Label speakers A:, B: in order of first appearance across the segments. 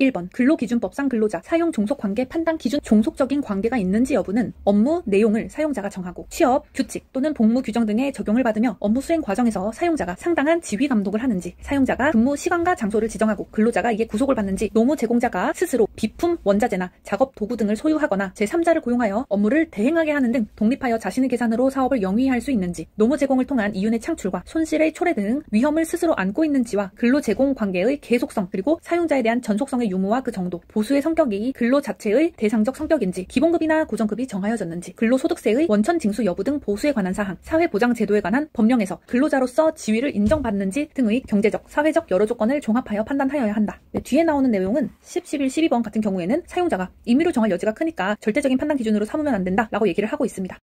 A: 1번 근로기준법상 근로자 사용 종속 관계 판단 기준 종속적인 관계가 있는지 여부는 업무 내용을 사용자가 정하고 취업, 규칙 또는 복무 규정 등의 적용을 받으며 업무 수행 과정에서 사용자가 상당한 지휘 감독을 하는지, 사용자가 근무 시간과 장소를 지정하고 근로자가 이에 구속을 받는지, 노무 제공자가 스스로 비품, 원자재나 작업 도구 등을 소유하거나 제3자를 고용하여 업무를 대행하게 하는 등 독립하여 자신의 계산으로 사업을 영위할 수 있는지, 노무 제공을 통한 이윤의 창출과 손실의 초래 등 위험을 스스로 안고 있는지와 근로 제공 관계의 계속성 그리고 사용자에 대한 전속성의 유무와 그 정도, 보수의 성격이 근로 자체의 대상적 성격인지, 기본급이나 고정급이 정하여졌는지, 근로소득세의 원천 징수 여부 등 보수에 관한 사항, 사회보장제도에 관한 법령에서 근로자로서 지위를 인정받는지 등의 경제적, 사회적 여러 조건을 종합하여 판단하여야 한다. 뒤에 나오는 내용은 10, 11, 12번 같은 경우에는 사용자가 임의로 정할 여지가 크니까 절대적인 판단 기준으로 삼으면 안 된다 라고 얘기를 하고 있습니다.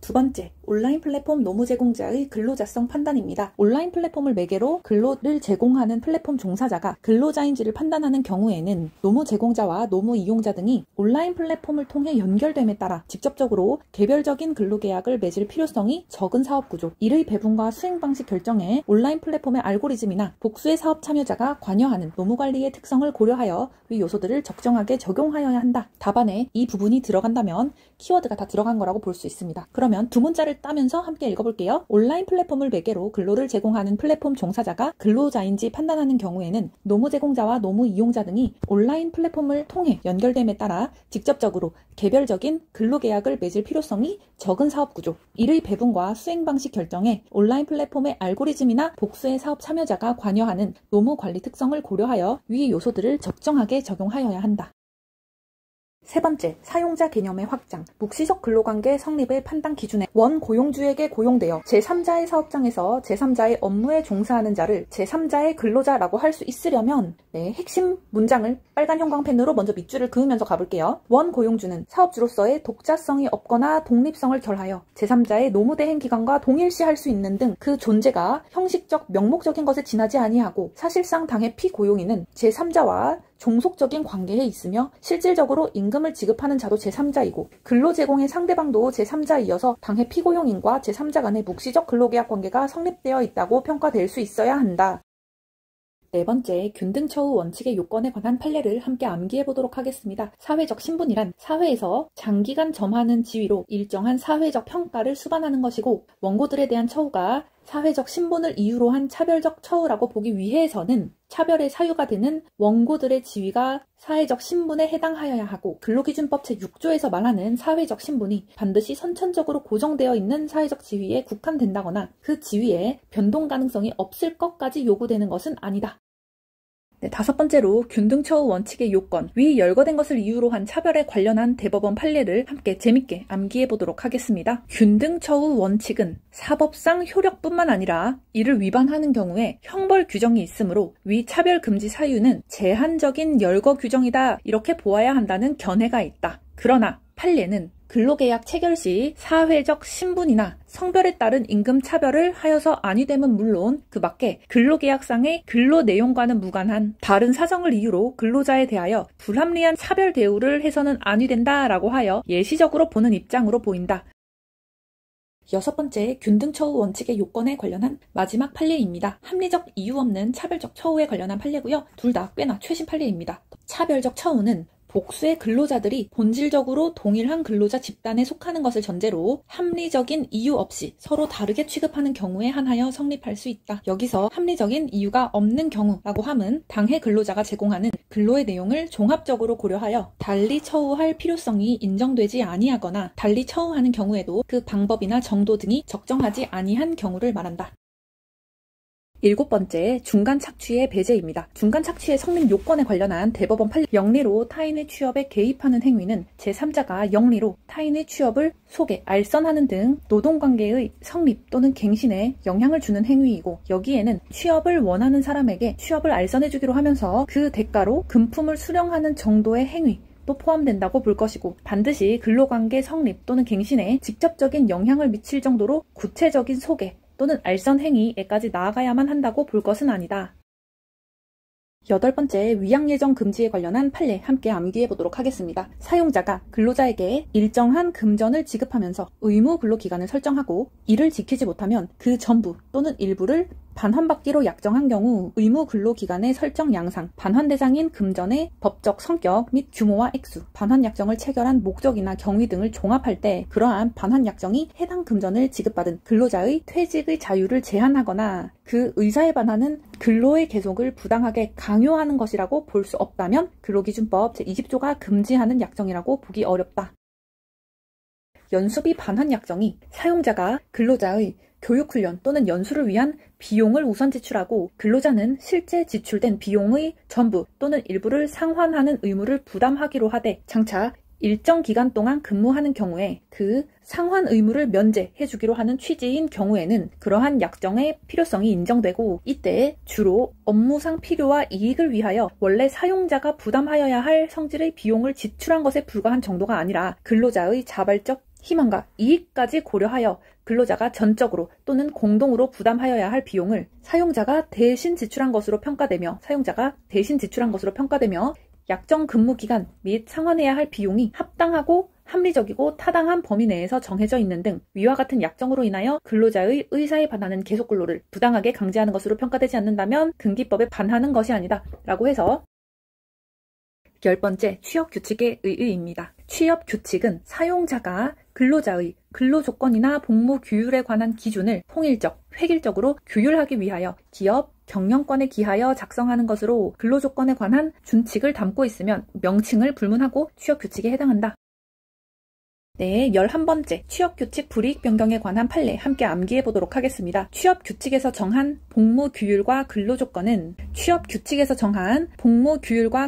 A: 두 번째, 온라인 플랫폼 노무 제공자의 근로자성 판단입니다. 온라인 플랫폼을 매개로 근로를 제공하는 플랫폼 종사자가 근로자인지를 판단하는 경우에는 노무 제공자와 노무 이용자 등이 온라인 플랫폼을 통해 연결됨에 따라 직접적으로 개별적인 근로계약을 맺을 필요성이 적은 사업구조, 이의 배분과 수행 방식 결정에 온라인 플랫폼의 알고리즘이나 복수의 사업 참여자가 관여하는 노무관리의 특성을 고려하여 위 요소들을 적정하게 적용하여야 한다. 답안에 이 부분이 들어간다면 키워드가 다 들어간 거라고 볼 수 있습니다. 그러면 두 문자를 따면서 함께 읽어볼게요. 온라인 플랫폼을 매개로 근로를 제공하는 플랫폼 종사자가 근로자인지 판단하는 경우에는 노무 제공자와 노무 이용자 등이 온라인 플랫폼을 통해 연결됨에 따라 직접적으로 개별적인 근로계약을 맺을 필요성이 적은 사업구조, 이의 배분과 수행 방식 결정에 온라인 플랫폼의 알고리즘이나 복수의 사업 참여자가 관여하는 노무관리 특성을 고려하여 위 요소들을 적정하게 적용하여야 한다. 세 번째, 사용자 개념의 확장, 묵시적 근로관계 성립의 판단 기준에 원고용주에게 고용되어 제3자의 사업장에서 제3자의 업무에 종사하는 자를 제3자의 근로자라고 할 수 있으려면 핵심 문장을 빨간 형광펜으로 먼저 밑줄을 그으면서 가볼게요. 원고용주는 사업주로서의 독자성이 없거나 독립성을 결하여 제3자의 노무대행 기관과 동일시할 수 있는 등 그 존재가 형식적 명목적인 것에 지나지 아니하고 사실상 당해 피고용인은 제3자와 종속적인 관계에 있으며 실질적으로 임금을 지급하는 자도 제3자이고 근로 제공의 상대방도 제3자이어서 당해 피고용인과 제3자 간의 묵시적 근로계약 관계가 성립되어 있다고 평가될 수 있어야 한다. 네 번째, 균등처우 원칙의 요건에 관한 판례를 함께 암기해보도록 하겠습니다. 사회적 신분이란 사회에서 장기간 점하는 지위로 일정한 사회적 평가를 수반하는 것이고, 원고들에 대한 처우가 사회적 신분을 이유로 한 차별적 처우라고 보기 위해서는 차별의 사유가 되는 원고들의 지위가 사회적 신분에 해당하여야 하고, 근로기준법 제6조에서 말하는 사회적 신분이 반드시 선천적으로 고정되어 있는 사회적 지위에 국한된다거나 그 지위에 변동 가능성이 없을 것까지 요구되는 것은 아니다. 다섯 번째로 균등처우 원칙의 요건, 위 열거된 것을 이유로 한 차별에 관련한 대법원 판례를 함께 재밌게 암기해보도록 하겠습니다. 균등처우 원칙은 사법상 효력뿐만 아니라 이를 위반하는 경우에 형벌 규정이 있으므로 위 차별금지 사유는 제한적인 열거 규정이다, 이렇게 보아야 한다는 견해가 있다. 그러나 판례는 근로계약 체결 시 사회적 신분이나 성별에 따른 임금 차별을 하여서 아니 됨은 물론 그 밖에 근로계약상의 근로 내용과는 무관한 다른 사정을 이유로 근로자에 대하여 불합리한 차별 대우를 해서는 아니 된다라고 하여 예시적으로 보는 입장으로 보인다. 여섯 번째, 균등처우 원칙의 요건에 관련한 마지막 판례입니다. 합리적 이유 없는 차별적 처우에 관련한 판례고요. 둘 다 꽤나 최신 판례입니다. 차별적 처우는 복수의 근로자들이 본질적으로 동일한 근로자 집단에 속하는 것을 전제로 합리적인 이유 없이 서로 다르게 취급하는 경우에 한하여 성립할 수 있다. 여기서 합리적인 이유가 없는 경우라고 함은 당해 근로자가 제공하는 근로의 내용을 종합적으로 고려하여 달리 처우할 필요성이 인정되지 아니하거나 달리 처우하는 경우에도 그 방법이나 정도 등이 적정하지 아니한 경우를 말한다. 일곱 번째, 중간 착취의 배제입니다. 중간 착취의 성립 요건에 관련한 대법원 판례, 영리로 타인의 취업에 개입하는 행위는 제3자가 영리로 타인의 취업을 속에 알선하는 등 노동관계의 성립 또는 갱신에 영향을 주는 행위이고, 여기에는 취업을 원하는 사람에게 취업을 알선해주기로 하면서 그 대가로 금품을 수령하는 정도의 행위 또 포함된다고 볼 것이고, 반드시 근로관계 성립 또는 갱신에 직접적인 영향을 미칠 정도로 구체적인 소개 또는 알선 행위에까지 나아가야만 한다고 볼 것은 아니다. 8번째, 위약예정 금지에 관련한 판례 함께 암기해 보도록 하겠습니다. 사용자가 근로자에게 일정한 금전을 지급하면서 의무 근로기간을 설정하고 이를 지키지 못하면 그 전부 또는 일부를 반환받기로 약정한 경우 의무 근로기간의 설정 양상, 반환 대상인 금전의 법적 성격 및 규모와 액수, 반환 약정을 체결한 목적이나 경위 등을 종합할 때 그러한 반환 약정이 해당 금전을 지급받은 근로자의 퇴직의 자유를 제한하거나 그 의사에 반하는 근로의 계속을 부당하게 강요하는 것이라고 볼 수 없다면 근로기준법 제20조가 금지하는 약정이라고 보기 어렵다. 연수비 반환 약정이 사용자가 근로자의 교육훈련 또는 연수를 위한 비용을 우선 지출하고 근로자는 실제 지출된 비용의 전부 또는 일부를 상환하는 의무를 부담하기로 하되 장차 일정 기간 동안 근무하는 경우에 그 상환 의무를 면제해주기로 하는 취지인 경우에는 그러한 약정의 필요성이 인정되고 이때 주로 업무상 필요와 이익을 위하여 원래 사용자가 부담하여야 할 성질의 비용을 지출한 것에 불과한 정도가 아니라 근로자의 자발적 희망과 이익까지 고려하여 근로자가 전적으로 또는 공동으로 부담하여야 할 비용을 사용자가 대신 지출한 것으로 평가되며 약정 근무 기간 및 상환해야 할 비용이 합당하고 합리적이고 타당한 범위 내에서 정해져 있는 등 위와 같은 약정으로 인하여 근로자의 의사에 반하는 계속 근로를 부당하게 강제하는 것으로 평가되지 않는다면 근기법에 반하는 것이 아니다 라고 해서 10번째, 취업규칙의 의의입니다. 취업규칙은 사용자가 근로자의 근로조건이나 복무규율에 관한 기준을 통일적, 획일적으로 규율하기 위하여 기업 경영권에 기하여 작성하는 것으로 근로조건에 관한 준칙을 담고 있으면 명칭을 불문하고 취업규칙에 해당한다. 네, 11번째, 취업규칙 불이익 변경에 관한 판례 함께 암기해 보도록 하겠습니다. 취업규칙에서 정한 복무규율과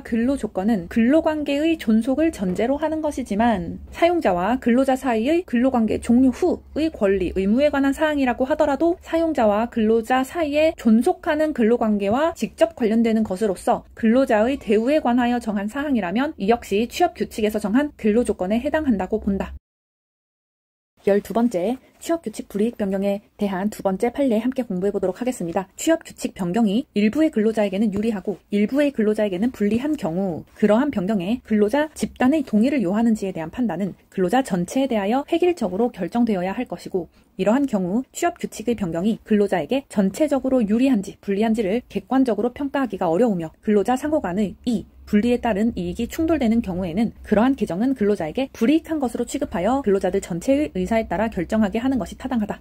A: 근로조건은 근로관계의 존속을 전제로 하는 것이지만 사용자와 근로자 사이의 근로관계 종료 후의 권리, 의무에 관한 사항이라고 하더라도 사용자와 근로자 사이에 존속하는 근로관계와 직접 관련되는 것으로서 근로자의 대우에 관하여 정한 사항이라면 이 역시 취업규칙에서 정한 근로조건에 해당한다고 본다. 12번째, 취업규칙 불이익 변경에 대한 두 번째 판례 함께 공부해 보도록 하겠습니다. 취업규칙 변경이 일부의 근로자에게는 유리하고 일부의 근로자에게는 불리한 경우 그러한 변경에 근로자 집단의 동의를 요하는지에 대한 판단은 근로자 전체에 대하여 획일적으로 결정되어야 할 것이고 이러한 경우 취업규칙의 변경이 근로자에게 전체적으로 유리한지 불리한지를 객관적으로 평가하기가 어려우며 근로자 상호 간의 분리에 따른 이익이 충돌되는 경우에는 그러한 개정은 근로자에게 불이익한 것으로 취급하여 근로자들 전체의 의사에 따라 결정하게 하는 것이 타당하다.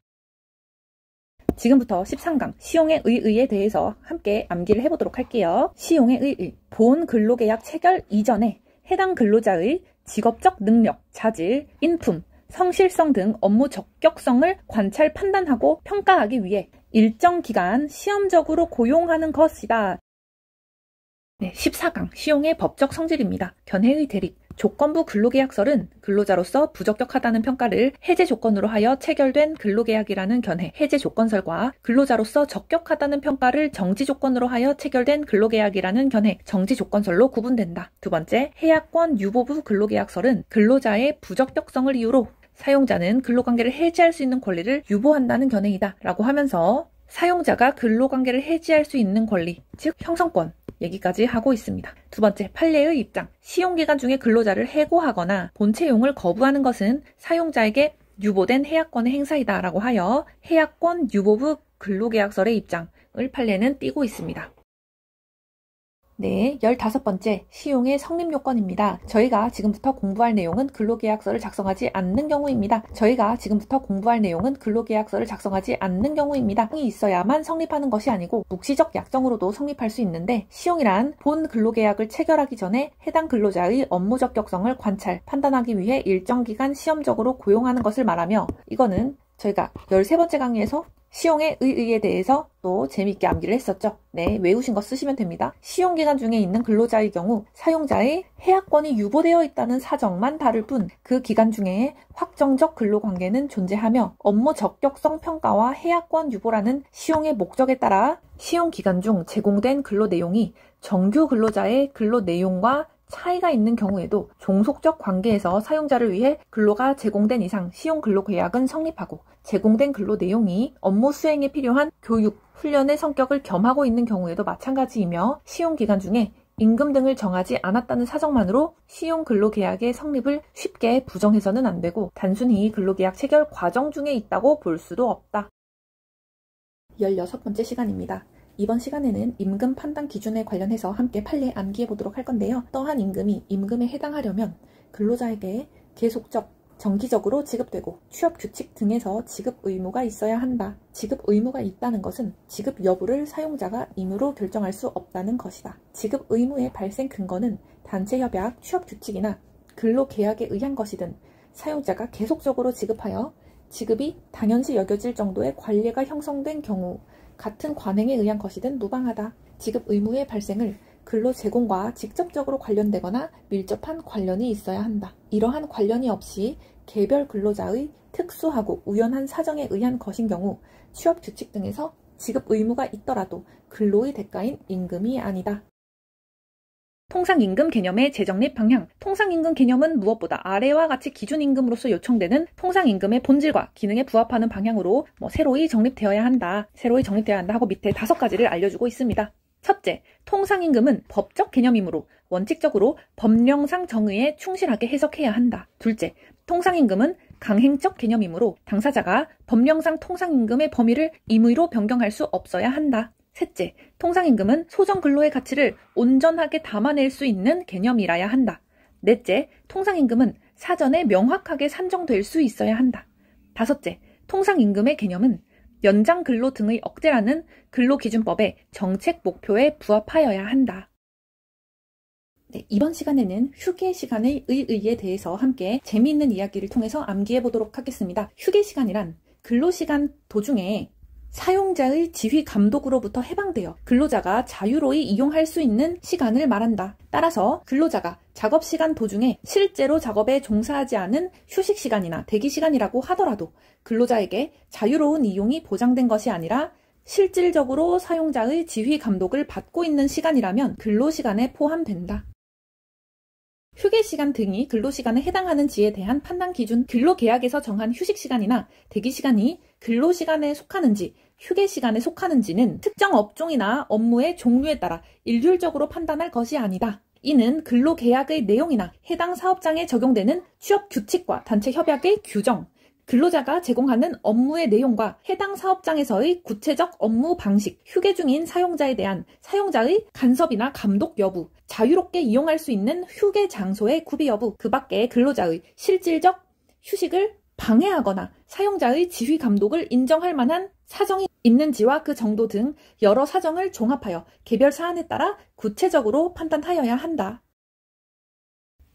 A: 지금부터 13강 시용의 의의에 대해서 함께 암기를 해보도록 할게요. 시용의 의의. 본 근로계약 체결 이전에 해당 근로자의 직업적 능력, 자질, 인품, 성실성 등 업무 적격성을 관찰 판단하고 평가하기 위해 일정 기간 시험적으로 고용하는 것이다. 네, 14강 시용의 법적 성질입니다. 견해의 대립. 조건부 근로계약서는 근로자로서 부적격하다는 평가를 해제 조건으로 하여 체결된 근로계약이라는 견해, 해제 조건설과 근로자로서 적격하다는 평가를 정지 조건으로 하여 체결된 근로계약이라는 견해, 정지 조건설로 구분된다. 두 번째, 해약권 유보부 근로계약서는 근로자의 부적격성을 이유로 사용자는 근로관계를 해지할 수 있는 권리를 유보한다는 견해이다 라고 하면서 사용자가 근로관계를 해지할 수 있는 권리, 즉 형성권 얘기까지 하고 있습니다. 두 번째, 판례의 입장. 시용기간 중에 근로자를 해고하거나 본채용을 거부하는 것은 사용자에게 유보된 해약권의 행사이다 라고 하여 해약권 유보부 근로계약설의 입장을 판례는 띠고 있습니다. 네, 15번째, 시용의 성립요건입니다. 저희가 지금부터 공부할 내용은 근로계약서를 작성하지 않는 경우입니다. 이 있어야만 성립하는 것이 아니고 묵시적 약정으로도 성립할 수 있는데 시용이란 본 근로계약을 체결하기 전에 해당 근로자의 업무 적격성을 관찰, 판단하기 위해 일정 기간 시험적으로 고용하는 것을 말하며 이거는 저희가 13번째 강의에서 시용의 의의에 대해서 또 재미있게 암기를 했었죠. 네, 외우신 거 쓰시면 됩니다. 시용기간 중에 있는 근로자의 경우 사용자의 해약권이 유보되어 있다는 사정만 다를 뿐 그 기간 중에 확정적 근로관계는 존재하며 업무 적격성 평가와 해약권 유보라는 시용의 목적에 따라 시용기간 중 제공된 근로 내용이 정규 근로자의 근로 내용과 차이가 있는 경우에도 종속적 관계에서 사용자를 위해 근로가 제공된 이상 시용근로계약은 성립하고 제공된 근로 내용이 업무 수행에 필요한 교육, 훈련의 성격을 겸하고 있는 경우에도 마찬가지이며 시용기간 중에 임금 등을 정하지 않았다는 사정만으로 시용근로계약의 성립을 쉽게 부정해서는 안 되고 단순히 근로계약 체결 과정 중에 있다고 볼 수도 없다. 16번째 시간입니다. 이번 시간에는 임금 판단 기준에 관련해서 함께 판례 암기해 보도록 할 건데요. 떠한 임금이 임금에 해당하려면 근로자에게 계속적, 정기적으로 지급되고 취업 규칙 등에서 지급 의무가 있어야 한다. 지급 의무가 있다는 것은 지급 여부를 사용자가 임의로 결정할 수 없다는 것이다. 지급 의무의 발생 근거는 단체 협약, 취업 규칙이나 근로 계약에 의한 것이든 사용자가 계속적으로 지급하여 지급이 당연시 여겨질 정도의 관례가 형성된 경우 같은 관행에 의한 것이든 무방하다. 지급 의무의 발생을 근로 제공과 직접적으로 관련되거나 밀접한 관련이 있어야 한다. 이러한 관련이 없이 개별 근로자의 특수하고 우연한 사정에 의한 것인 경우 취업 규칙 등에서 지급 의무가 있더라도 근로의 대가인 임금이 아니다. 통상임금 개념의 재정립 방향. 통상임금 개념은 무엇보다 아래와 같이 기준임금으로서 요청되는 통상임금의 본질과 기능에 부합하는 방향으로 새로이 정립되어야 한다. 새로이 정립되어야 한다 하고 밑에 5가지를 알려주고 있습니다. 첫째, 통상임금은 법적 개념이므로 원칙적으로 법령상 정의에 충실하게 해석해야 한다. 둘째, 통상임금은 강행적 개념이므로 당사자가 법령상 통상임금의 범위를 임의로 변경할 수 없어야 한다. 셋째, 통상임금은 소정근로의 가치를 온전하게 담아낼 수 있는 개념이라야 한다. 넷째, 통상임금은 사전에 명확하게 산정될 수 있어야 한다. 다섯째, 통상임금의 개념은 연장근로 등의 억제라는 근로기준법의 정책 목표에 부합하여야 한다. 이번 시간에는 휴게 시간의 의의에 대해서 함께 재미있는 이야기를 통해서 암기해 보도록 하겠습니다. 휴게 시간이란 근로시간 도중에 사용자의 지휘 감독으로부터 해방되어 근로자가 자유로이 이용할 수 있는 시간을 말한다. 따라서 근로자가 작업시간 도중에 실제로 작업에 종사하지 않은 휴식시간이나 대기시간이라고 하더라도 근로자에게 자유로운 이용이 보장된 것이 아니라 실질적으로 사용자의 지휘 감독을 받고 있는 시간이라면 근로시간에 포함된다. 휴게시간 등이 근로시간에 해당하는지에 대한 판단 기준, 근로계약에서 정한 휴식시간이나 대기시간이 근로시간에 속하는지 휴게시간에 속하는지는 특정 업종이나 업무의 종류에 따라 일률적으로 판단할 것이 아니다. 이는 근로계약의 내용이나 해당 사업장에 적용되는 취업규칙과 단체협약의 규정, 근로자가 제공하는 업무의 내용과 해당 사업장에서의 구체적 업무 방식, 휴게 중인 사용자에 대한 사용자의 간섭이나 감독 여부, 자유롭게 이용할 수 있는 휴게 장소의 구비 여부, 그 밖에 근로자의 실질적 휴식을 방해하거나 사용자의 지휘 감독을 인정할 만한 사정이 있는지와 그 정도 등 여러 사정을 종합하여 개별 사안에 따라 구체적으로 판단하여야 한다.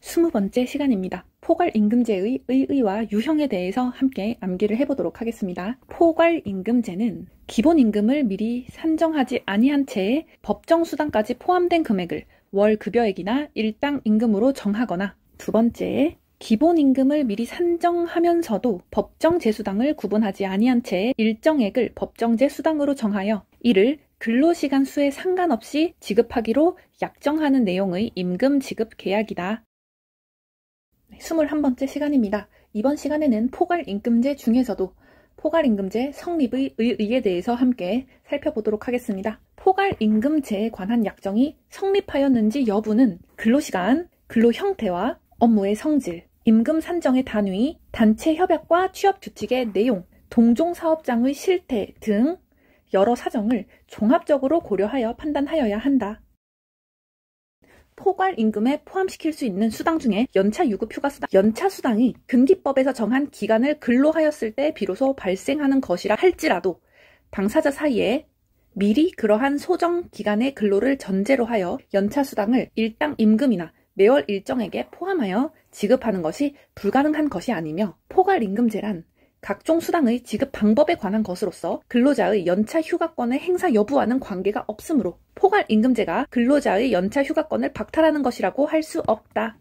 A: 20번째 시간입니다. 포괄임금제의 의의와 유형에 대해서 함께 암기를 해보도록 하겠습니다. 포괄임금제는 기본임금을 미리 산정하지 아니한 채에 법정수당까지 포함된 금액을 월급여액이나 일당 임금으로 정하거나, 두 번째, 기본임금을 미리 산정하면서도 법정제수당을 구분하지 아니한 채에 일정액을 법정제수당으로 정하여 이를 근로시간 수에 상관없이 지급하기로 약정하는 내용의 임금 지급 계약이다. 21번째 시간입니다. 이번 시간에는 포괄임금제 중에서도 포괄임금제 성립의 의의에 대해서 함께 살펴보도록 하겠습니다. 포괄임금제에 관한 약정이 성립하였는지 여부는 근로시간, 근로 형태와 업무의 성질, 임금 산정의 단위, 단체 협약과 취업규칙의 내용, 동종사업장의 실태 등 여러 사정을 종합적으로 고려하여 판단하여야 한다. 포괄임금에 포함시킬 수 있는 수당 중에 연차유급휴가수당, 연차수당이 근기법에서 정한 기간을 근로하였을 때 비로소 발생하는 것이라 할지라도 당사자 사이에 미리 그러한 소정 기간의 근로를 전제로 하여 연차수당을 일당 임금이나 매월 일정액에 포함하여 지급하는 것이 불가능한 것이 아니며, 포괄임금제란 각종 수당의 지급 방법에 관한 것으로서 근로자의 연차 휴가권의 행사 여부와는 관계가 없으므로 포괄임금제가 근로자의 연차 휴가권을 박탈하는 것이라고 할 수 없다.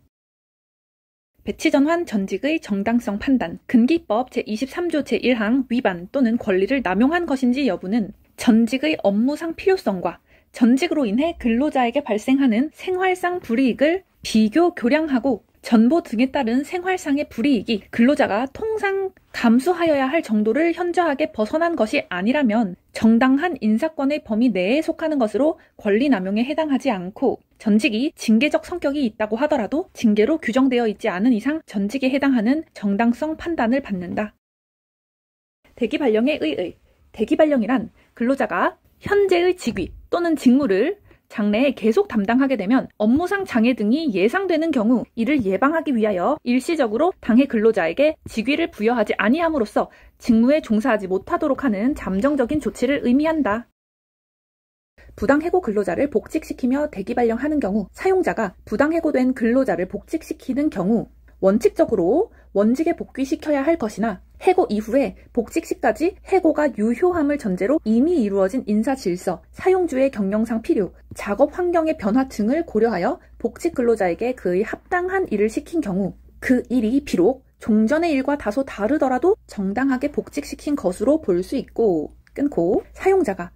A: 배치전환 전직의 정당성 판단, 근기법 제23조 제1항 위반 또는 권리를 남용한 것인지 여부는 전직의 업무상 필요성과 전직으로 인해 근로자에게 발생하는 생활상 불이익을 비교 교량하고 전보 등에 따른 생활상의 불이익이 근로자가 통상 감수하여야 할 정도를 현저하게 벗어난 것이 아니라면 정당한 인사권의 범위 내에 속하는 것으로 권리남용에 해당하지 않고 전직이 징계적 성격이 있다고 하더라도 징계로 규정되어 있지 않은 이상 전직에 해당하는 정당성 판단을 받는다. 대기발령에 의의. 대기발령이란 근로자가 현재의 직위 또는 직무를 장래에 계속 담당하게 되면 업무상 장애 등이 예상되는 경우 이를 예방하기 위하여 일시적으로 당해 근로자에게 직위를 부여하지 아니함으로써 직무에 종사하지 못하도록 하는 잠정적인 조치를 의미한다. 부당해고 근로자를 복직시키며 대기발령하는 경우 사용자가 부당해고된 근로자를 복직시키는 경우 원칙적으로 원직에 복귀시켜야 할 것이나 해고 이후에 복직 시까지 해고가 유효함을 전제로 이미 이루어진 인사질서, 사용주의 경영상 필요, 작업 환경의 변화 등을 고려하여 복직 근로자에게 그의 합당한 일을 시킨 경우 그 일이 비록 종전의 일과 다소 다르더라도 정당하게 복직시킨 것으로 볼 수 있고 끊고 사용자가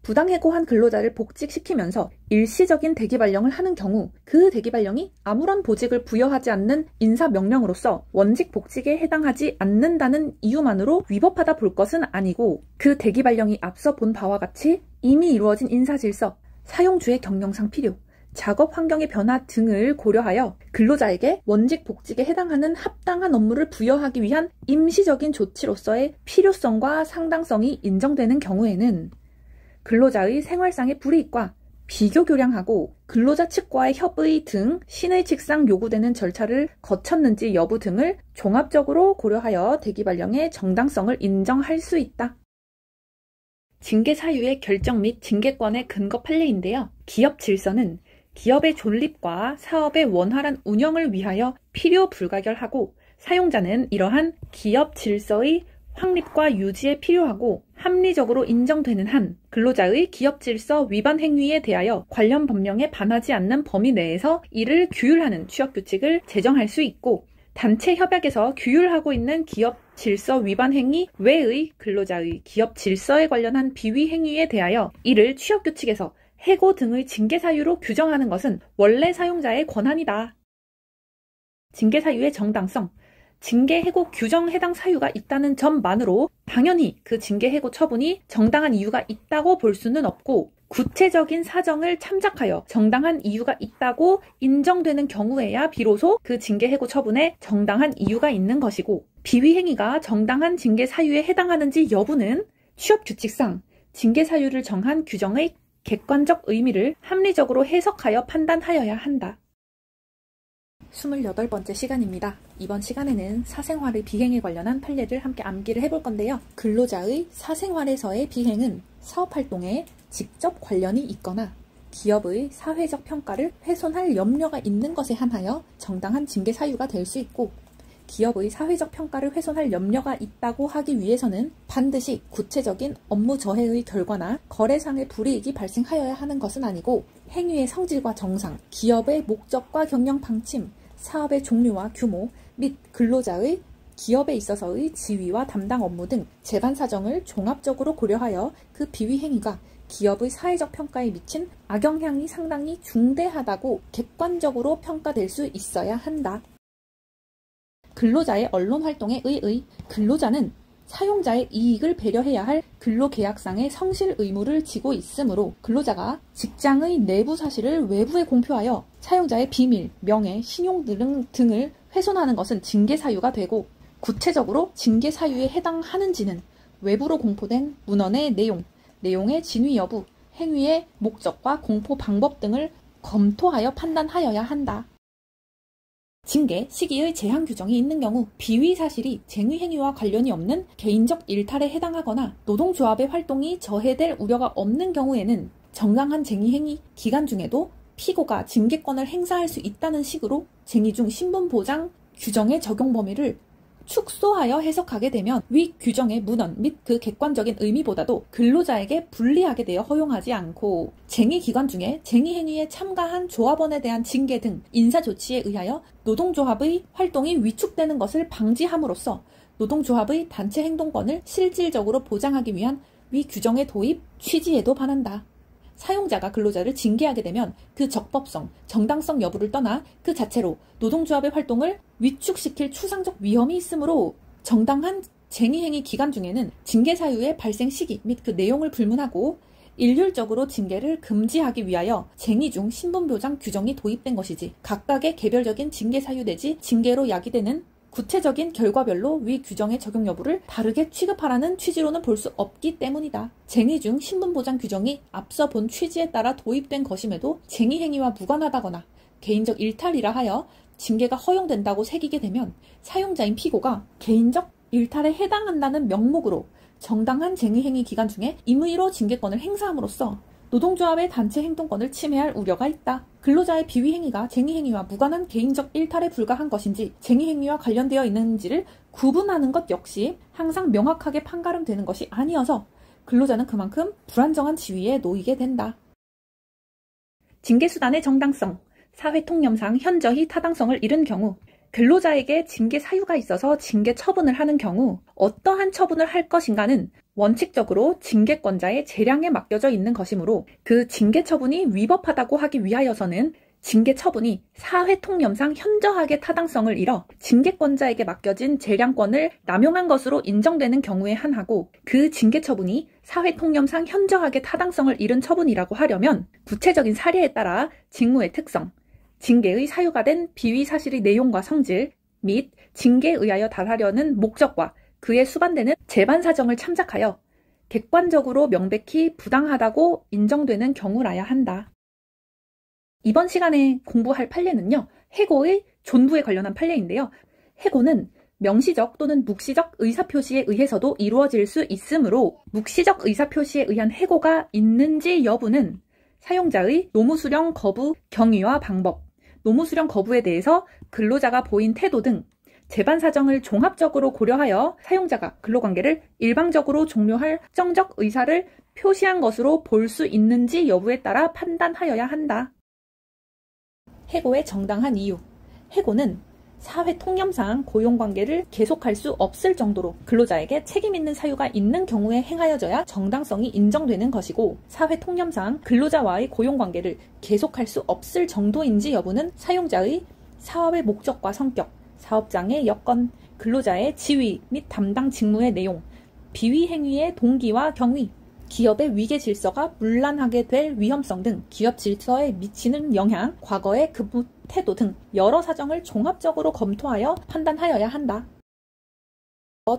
A: 부당해고한 근로자를 복직시키면서 일시적인 대기발령을 하는 경우 그 대기발령이 아무런 보직을 부여하지 않는 인사명령으로서 원직 복직에 해당하지 않는다는 이유만으로 위법하다 볼 것은 아니고 그 대기발령이 앞서 본 바와 같이 이미 이루어진 인사질서, 사용주의 경영상 필요, 작업 환경의 변화 등을 고려하여 근로자에게 원직 복직에 해당하는 합당한 업무를 부여하기 위한 임시적인 조치로서의 필요성과 상당성이 인정되는 경우에는 근로자의 생활상의 불이익과 비교 교량하고 근로자 측과의 협의 등 신의 측상 요구되는 절차를 거쳤는지 여부 등을 종합적으로 고려하여 대기발령의 정당성을 인정할 수 있다. 징계 사유의 결정 및 징계권의 근거 판례인데요. 기업 질서는 기업의 존립과 사업의 원활한 운영을 위하여 필요 불가결하고 사용자는 이러한 기업 질서의 확립과 유지에 필요하고 합리적으로 인정되는 한 근로자의 기업 질서 위반 행위에 대하여 관련 법령에 반하지 않는 범위 내에서 이를 규율하는 취업규칙을 제정할 수 있고 단체 협약에서 규율하고 있는 기업 질서 위반 행위 외의 근로자의 기업 질서에 관련한 비위 행위에 대하여 이를 취업규칙에서 해고 등의 징계 사유로 규정하는 것은 원래 사용자의 권한이다. 징계 사유의 정당성. 징계 해고 규정 해당 사유가 있다는 점만으로 당연히 그 징계 해고 처분이 정당한 이유가 있다고 볼 수는 없고 구체적인 사정을 참작하여 정당한 이유가 있다고 인정되는 경우에야 비로소 그 징계 해고 처분에 정당한 이유가 있는 것이고 비위 행위가 정당한 징계 사유에 해당하는지 여부는 취업규칙상 징계 사유를 정한 규정의 객관적 의미를 합리적으로 해석하여 판단하여야 한다. 28번째 시간입니다. 이번 시간에는 사생활의 비행에 관련한 판례를 함께 암기를 해볼 건데요. 근로자의 사생활에서의 비행은 사업활동에 직접 관련이 있거나 기업의 사회적 평가를 훼손할 염려가 있는 것에 한하여 정당한 징계 사유가 될 수 있고 기업의 사회적 평가를 훼손할 염려가 있다고 하기 위해서는 반드시 구체적인 업무 저해의 결과나 거래상의 불이익이 발생하여야 하는 것은 아니고 행위의 성질과 정상, 기업의 목적과 경영 방침, 사업의 종류와 규모 및 근로자의 기업에 있어서의 지위와 담당 업무 등 재반 사정을 종합적으로 고려하여 그 비위 행위가 기업의 사회적 평가에 미친 악영향이 상당히 중대하다고 객관적으로 평가될 수 있어야 한다. 근로자의 언론활동에 의의 근로자는 사용자의 이익을 배려해야 할 근로계약상의 성실 의무를 지고 있으므로 근로자가 직장의 내부 사실을 외부에 공표하여 사용자의 비밀, 명예, 신용 등을 훼손하는 것은 징계 사유가 되고 구체적으로 징계 사유에 해당하는지는 외부로 공포된 문헌의 내용의 진위 여부, 행위의 목적과 공포 방법 등을 검토하여 판단하여야 한다. 징계, 시기의 제한 규정이 있는 경우 비위 사실이 쟁의 행위와 관련이 없는 개인적 일탈에 해당하거나 노동조합의 활동이 저해될 우려가 없는 경우에는 정당한 쟁의 행위 기간 중에도 피고가 징계권을 행사할 수 있다는 식으로 쟁의 중 신분 보장 규정의 적용 범위를 축소하여 해석하게 되면 위 규정의 문헌 및 그 객관적인 의미보다도 근로자에게 불리하게 되어 허용하지 않고 쟁의 기간 중에 쟁의 행위에 참가한 조합원에 대한 징계 등 인사조치에 의하여 노동조합의 활동이 위축되는 것을 방지함으로써 노동조합의 단체 행동권을 실질적으로 보장하기 위한 위 규정의 도입 취지에도 반한다. 사용자가 근로자를 징계하게 되면 그 적법성, 정당성 여부를 떠나 그 자체로 노동조합의 활동을 위축시킬 추상적 위험이 있으므로 정당한 쟁의행위 기간 중에는 징계 사유의 발생 시기 및 그 내용을 불문하고 일률적으로 징계를 금지하기 위하여 쟁의 중 신분보장 규정이 도입된 것이지, 각각의 개별적인 징계 사유 내지 징계로 야기되는 구체적인 결과별로 위 규정의 적용 여부를 다르게 취급하라는 취지로는 볼 수 없기 때문이다. 쟁의 중 신분보장 규정이 앞서 본 취지에 따라 도입된 것임에도 쟁의 행위와 무관하다거나 개인적 일탈이라 하여 징계가 허용된다고 새기게 되면 사용자인 피고가 개인적 일탈에 해당한다는 명목으로 정당한 쟁의행위 기간 중에 임의로 징계권을 행사함으로써 노동조합의 단체 행동권을 침해할 우려가 있다. 근로자의 비위행위가 쟁의행위와 무관한 개인적 일탈에 불과한 것인지 쟁의행위와 관련되어 있는지를 구분하는 것 역시 항상 명확하게 판가름되는 것이 아니어서 근로자는 그만큼 불안정한 지위에 놓이게 된다. 징계수단의 정당성, 사회통념상 현저히 타당성을 잃은 경우, 근로자에게 징계 사유가 있어서 징계 처분을 하는 경우 어떠한 처분을 할 것인가는 원칙적으로 징계권자의 재량에 맡겨져 있는 것이므로 그 징계 처분이 위법하다고 하기 위하여서는 징계 처분이 사회통념상 현저하게 타당성을 잃어 징계권자에게 맡겨진 재량권을 남용한 것으로 인정되는 경우에 한하고, 그 징계 처분이 사회통념상 현저하게 타당성을 잃은 처분이라고 하려면 구체적인 사례에 따라 직무의 특성, 징계의 사유가 된 비위 사실의 내용과 성질 및 징계에 의하여 달하려는 목적과 그에 수반되는 재반 사정을 참작하여 객관적으로 명백히 부당하다고 인정되는 경우라야 한다. 이번 시간에 공부할 판례는요, 해고의 존부에 관련한 판례인데요. 해고는 명시적 또는 묵시적 의사표시에 의해서도 이루어질 수 있으므로 묵시적 의사표시에 의한 해고가 있는지 여부는 사용자의 노무수령 거부 경위와 방법, 노무수령 거부에 대해서 근로자가 보인 태도 등 재반 사정을 종합적으로 고려하여 사용자가 근로관계를 일방적으로 종료할 확정적 의사를 표시한 것으로 볼 수 있는지 여부에 따라 판단하여야 한다. 해고의 정당한 이유. 해고는 사회통념상 고용관계를 계속할 수 없을 정도로 근로자에게 책임 있는 사유가 있는 경우에 행하여져야 정당성이 인정되는 것이고, 사회통념상 근로자와의 고용관계를 계속할 수 없을 정도인지 여부는 사용자의 사업의 목적과 성격, 사업장의 여건, 근로자의 지위 및 담당 직무의 내용, 비위 행위의 동기와 경위, 기업의 위계 질서가 문란하게 될 위험성 등 기업 질서에 미치는 영향, 과거의 근무 태도 등 여러 사정을 종합적으로 검토하여 판단하여야 한다.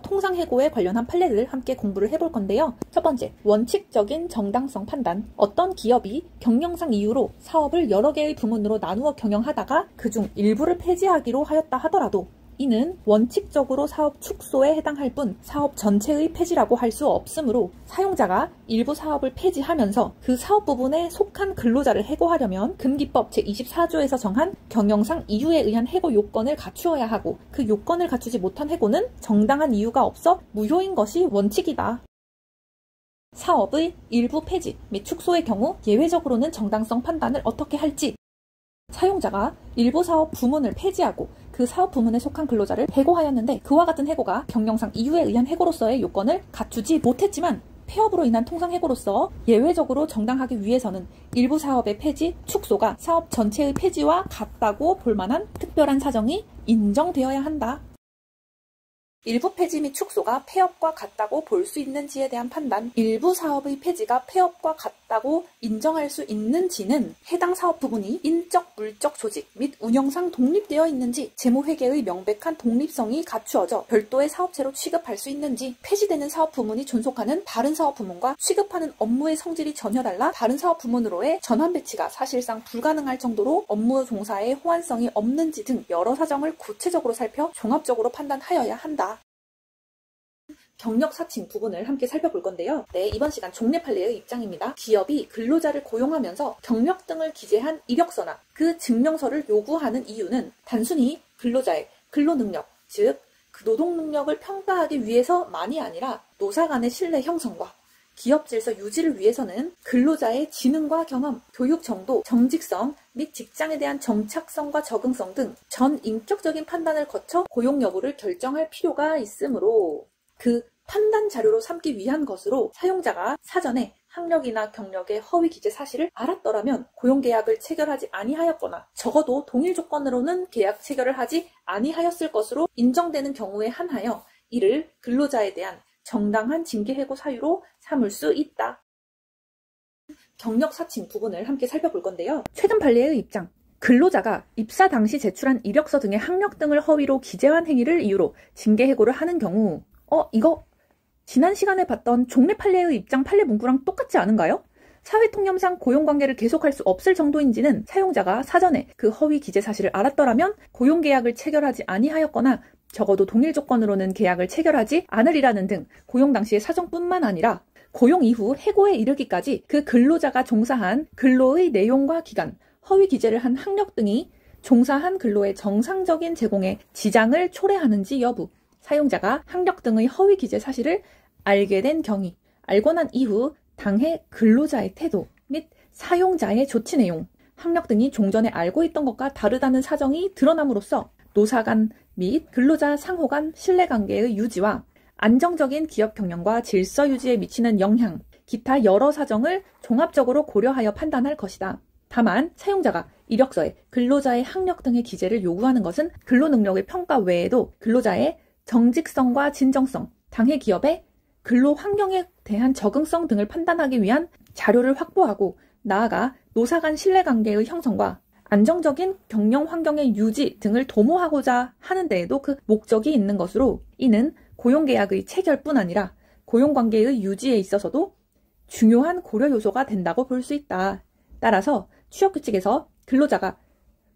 A: 통상해고에 관련한 판례를 함께 공부를 해볼 건데요. 첫 번째, 원칙적인 정당성 판단. 어떤 기업이 경영상 이유로 사업을 여러 개의 부문으로 나누어 경영하다가 그중 일부를 폐지하기로 하였다 하더라도 이는 원칙적으로 사업 축소에 해당할 뿐 사업 전체의 폐지라고 할 수 없으므로 사용자가 일부 사업을 폐지하면서 그 사업 부분에 속한 근로자를 해고하려면 금기법 제24조에서 정한 경영상 이유에 의한 해고 요건을 갖추어야 하고, 그 요건을 갖추지 못한 해고는 정당한 이유가 없어 무효인 것이 원칙이다. 사업의 일부 폐지 및 축소의 경우 예외적으로는 정당성 판단을 어떻게 할지, 사용자가 일부 사업 부문을 폐지하고 그 사업 부문에 속한 근로자를 해고하였는데 그와 같은 해고가 경영상 이유에 의한 해고로서의 요건을 갖추지 못했지만 폐업으로 인한 통상해고로서 예외적으로 정당하기 위해서는 일부 사업의 폐지, 축소가 사업 전체의 폐지와 같다고 볼 만한 특별한 사정이 인정되어야 한다. 일부 폐지 및 축소가 폐업과 같다고 볼 수 있는지에 대한 판단. 일부 사업의 폐지가 폐업과 같다고 인정할 수 있는지는 해당 사업 부분이 인적, 물적 조직 및 운영상 독립되어 있는지, 재무회계의 명백한 독립성이 갖추어져 별도의 사업체로 취급할 수 있는지, 폐지되는 사업 부문이 존속하는 다른 사업 부문과 취급하는 업무의 성질이 전혀 달라 다른 사업 부문으로의 전환 배치가 사실상 불가능할 정도로 업무 종사에 호환성이 없는지 등 여러 사정을 구체적으로 살펴 종합적으로 판단하여야 한다. 경력 사칭 부분을 함께 살펴볼 건데요. 이번 시간 종래 판례의 입장입니다. 기업이 근로자를 고용하면서 경력 등을 기재한 이력서나 그 증명서를 요구하는 이유는 단순히 근로자의 근로능력, 즉 그 노동능력을 평가하기 위해서만이 아니라 노사 간의 신뢰 형성과 기업 질서 유지를 위해서는 근로자의 지능과 경험, 교육 정도, 정직성 및 직장에 대한 정착성과 적응성 등 전 인격적인 판단을 거쳐 고용 여부를 결정할 필요가 있으므로 그 판단 자료로 삼기 위한 것으로 사용자가 사전에 학력이나 경력의 허위 기재 사실을 알았더라면 고용계약을 체결하지 아니하였거나 적어도 동일 조건으로는 계약 체결을 하지 아니하였을 것으로 인정되는 경우에 한하여 이를 근로자에 대한 정당한 징계해고 사유로 삼을 수 있다. 경력 사칭 부분을 함께 살펴볼 건데요. 최근 판례의 입장. 근로자가 입사 당시 제출한 이력서 등의 학력 등을 허위로 기재한 행위를 이유로 징계해고를 하는 경우 이거 지난 시간에 봤던 종래 판례의 입장 판례 문구랑 똑같지 않은가요? 사회통념상 고용관계를 계속할 수 없을 정도인지는 사용자가 사전에 그 허위 기재 사실을 알았더라면 고용계약을 체결하지 아니하였거나 적어도 동일 조건으로는 계약을 체결하지 않으리라는 등 고용 당시의 사정뿐만 아니라 고용 이후 해고에 이르기까지 그 근로자가 종사한 근로의 내용과 기간, 허위 기재를 한 학력 등이 종사한 근로의 정상적인 제공에 지장을 초래하는지 여부, 사용자가 학력 등의 허위 기재 사실을 알게 된 경위, 알고 난 이후 당해 근로자의 태도 및 사용자의 조치 내용, 학력 등이 종전에 알고 있던 것과 다르다는 사정이 드러남으로써 노사 간 및 근로자 상호 간 신뢰관계의 유지와 안정적인 기업 경영과 질서 유지에 미치는 영향, 기타 여러 사정을 종합적으로 고려하여 판단할 것이다. 다만 사용자가 이력서에 근로자의 학력 등의 기재를 요구하는 것은 근로능력의 평가 외에도 근로자의 정직성과 진정성, 당해 기업의 근로 환경에 대한 적응성 등을 판단하기 위한 자료를 확보하고 나아가 노사 간 신뢰관계의 형성과 안정적인 경영 환경의 유지 등을 도모하고자 하는 데에도 그 목적이 있는 것으로 이는 고용계약의 체결뿐 아니라 고용관계의 유지에 있어서도 중요한 고려 요소가 된다고 볼 수 있다. 따라서 취업규칙에서 근로자가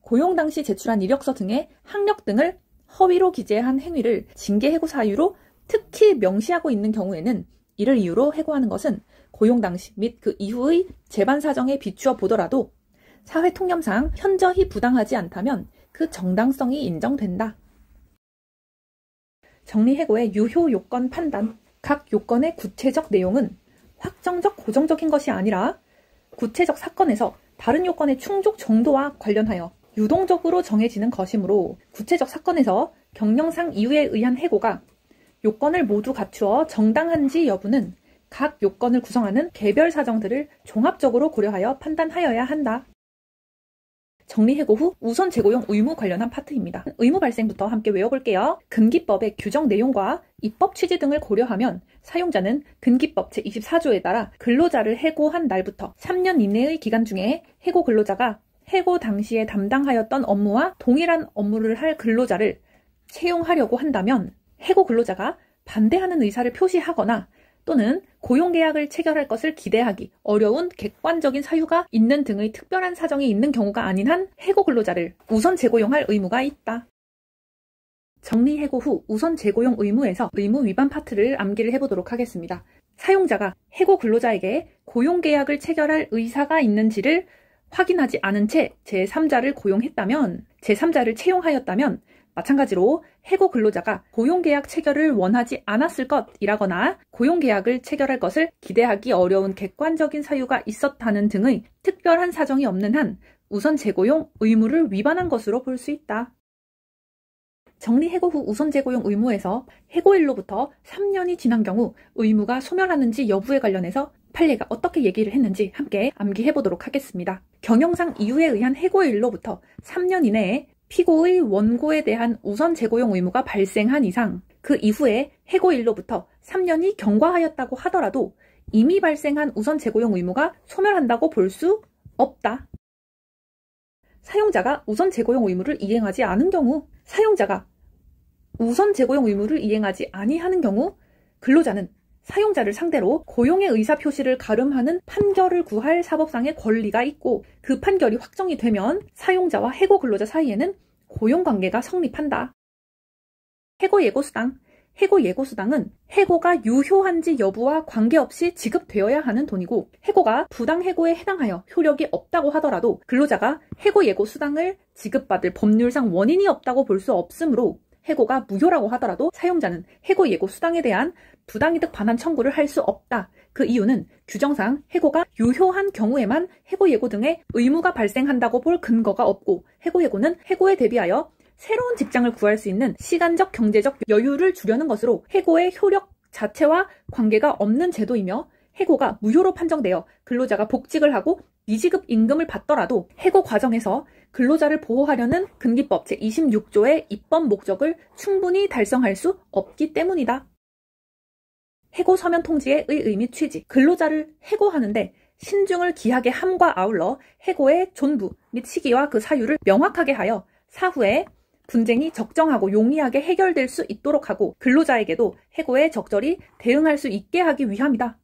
A: 고용 당시 제출한 이력서 등의 학력 등을 허위로 기재한 행위를 징계해고 사유로 특히 명시하고 있는 경우에는 이를 이유로 해고하는 것은 고용 당시 및 그 이후의 재반 사정에 비추어 보더라도 사회통념상 현저히 부당하지 않다면 그 정당성이 인정된다. 정리해고의 유효 요건 판단. 각 요건의 구체적 내용은 확정적 고정적인 것이 아니라 구체적 사건에서 다른 요건의 충족 정도와 관련하여 유동적으로 정해지는 것이므로 구체적 사건에서 경영상 이유에 의한 해고가 요건을 모두 갖추어 정당한지 여부는 각 요건을 구성하는 개별 사정들을 종합적으로 고려하여 판단하여야 한다. 정리해고 후 우선 재고용 의무 관련한 파트입니다. 의무 발생부터 함께 외워볼게요. 근기법의 규정 내용과 입법 취지 등을 고려하면 사용자는 근기법 제24조에 따라 근로자를 해고한 날부터 3년 이내의 기간 중에 해고 근로자가 해고 당시에 담당하였던 업무와 동일한 업무를 할 근로자를 채용하려고 한다면 해고 근로자가 반대하는 의사를 표시하거나 또는 고용계약을 체결할 것을 기대하기 어려운 객관적인 사유가 있는 등의 특별한 사정이 있는 경우가 아닌 한 해고 근로자를 우선 재고용할 의무가 있다. 정리해고 후 우선 재고용 의무에서 의무 위반 파트를 암기를 해보도록 하겠습니다. 사용자가 해고 근로자에게 고용계약을 체결할 의사가 있는지를 확인하지 않은 채 제3자를 고용했다면, 제3자를 채용하였다면 마찬가지로 해고 근로자가 고용계약 체결을 원하지 않았을 것이라거나 고용계약을 체결할 것을 기대하기 어려운 객관적인 사유가 있었다는 등의 특별한 사정이 없는 한 우선 재고용 의무를 위반한 것으로 볼 수 있다. 정리해고 후 우선 재고용 의무에서 해고일로부터 3년이 지난 경우 의무가 소멸하는지 여부에 관련해서 판례가 어떻게 얘기를 했는지 함께 암기해보도록 하겠습니다. 경영상 이유에 의한 해고일로부터 3년 이내에 피고의 원고에 대한 우선 재고용 의무가 발생한 이상 그 이후에 해고일로부터 3년이 경과하였다고 하더라도 이미 발생한 우선 재고용 의무가 소멸한다고 볼 수 없다. 사용자가 우선 재고용 의무를 이행하지 않은 경우, 사용자가 우선 재고용 의무를 이행하지 아니하는 경우 근로자는 사용자를 상대로 고용의 의사표시를 가름하는 판결을 구할 사법상의 권리가 있고 그 판결이 확정이 되면 사용자와 해고 근로자 사이에는 고용관계가 성립한다. 해고예고수당. 해고예고수당은 해고가 유효한지 여부와 관계없이 지급되어야 하는 돈이고 해고가 부당해고에 해당하여 효력이 없다고 하더라도 근로자가 해고예고수당을 지급받을 법률상 원인이 없다고 볼 수 없으므로 해고가 무효라고 하더라도 사용자는 해고예고수당에 대한 부당이득 반환 청구를 할 수 없다. 그 이유는 규정상 해고가 유효한 경우에만 해고예고 등의 의무가 발생한다고 볼 근거가 없고 해고예고는 해고에 대비하여 새로운 직장을 구할 수 있는 시간적 경제적 여유를 주려는 것으로 해고의 효력 자체와 관계가 없는 제도이며 해고가 무효로 판정되어 근로자가 복직을 하고 미지급 임금을 받더라도 해고 과정에서 근로자를 보호하려는 근기법 제26조의 입법 목적을 충분히 달성할 수 없기 때문이다. 해고 서면 통지의 의의 및 취지. 근로자를 해고하는데 신중을 기하게 함과 아울러 해고의 존부 및 시기와 그 사유를 명확하게 하여 사후에 분쟁이 적정하고 용이하게 해결될 수 있도록 하고 근로자에게도 해고에 적절히 대응할 수 있게 하기 위함이다.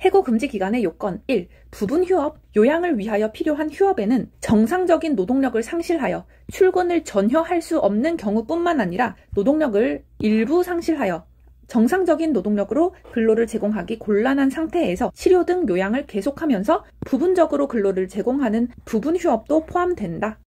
A: 해고 금지 기간의 요건 1. 부분 휴업, 요양을 위하여 필요한 휴업에는 정상적인 노동력을 상실하여 출근을 전혀 할 수 없는 경우뿐만 아니라 노동력을 일부 상실하여 정상적인 노동력으로 근로를 제공하기 곤란한 상태에서 치료 등 요양을 계속하면서 부분적으로 근로를 제공하는 부분 휴업도 포함된다.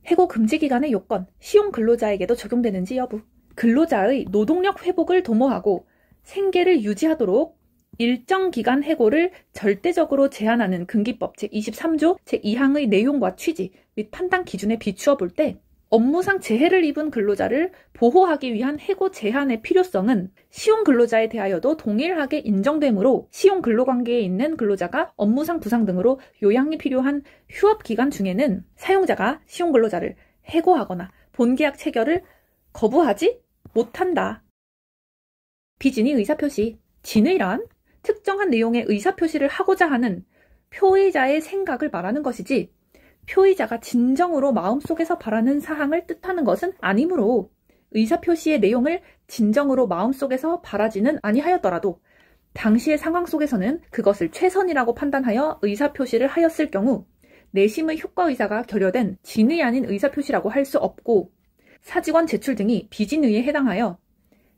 A: 해고 금지 기간의 요건, 시용 근로자에게도 적용되는지 여부. 근로자의 노동력 회복을 도모하고 생계를 유지하도록 일정 기간 해고를 절대적으로 제한하는 근기법 제23조 제2항의 내용과 취지 및 판단 기준에 비추어 볼 때 업무상 재해를 입은 근로자를 보호하기 위한 해고 제한의 필요성은 시용 근로자에 대하여도 동일하게 인정되므로 시용 근로관계에 있는 근로자가 업무상 부상 등으로 요양이 필요한 휴업 기간 중에는 사용자가 시용 근로자를 해고하거나 본계약 체결을 거부하지 못한다. 비진의 의사표시. 진의란 특정한 내용의 의사표시를 하고자 하는 표의자의 생각을 말하는 것이지 표의자가 진정으로 마음속에서 바라는 사항을 뜻하는 것은 아니므로 의사표시의 내용을 진정으로 마음속에서 바라지는 아니하였더라도 당시의 상황 속에서는 그것을 최선이라고 판단하여 의사표시를 하였을 경우 내심의 효과의사가 결여된 진의 아닌 의사표시라고 할 수 없고 사직원 제출 등이 비진의에 해당하여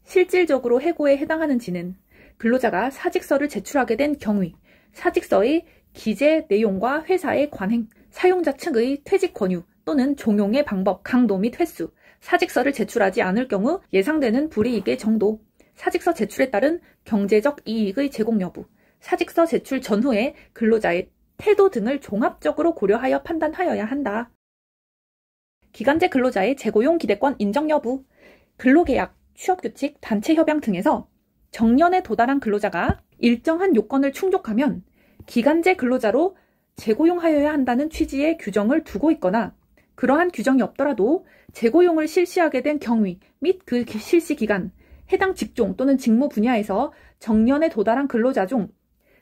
A: 실질적으로 해고에 해당하는 진은 근로자가 사직서를 제출하게 된 경위, 사직서의 기재 내용과 회사의 관행, 사용자 측의 퇴직 권유 또는 종용의 방법, 강도 및 횟수, 사직서를 제출하지 않을 경우 예상되는 불이익의 정도, 사직서 제출에 따른 경제적 이익의 제공 여부, 사직서 제출 전후에 근로자의 태도 등을 종합적으로 고려하여 판단하여야 한다. 기간제 근로자의 재고용 기대권 인정 여부, 근로계약, 취업규칙, 단체협약 등에서 정년에 도달한 근로자가 일정한 요건을 충족하면 기간제 근로자로 재고용하여야 한다는 취지의 규정을 두고 있거나 그러한 규정이 없더라도 재고용을 실시하게 된 경위 및 그 실시 기간, 해당 직종 또는 직무 분야에서 정년에 도달한 근로자 중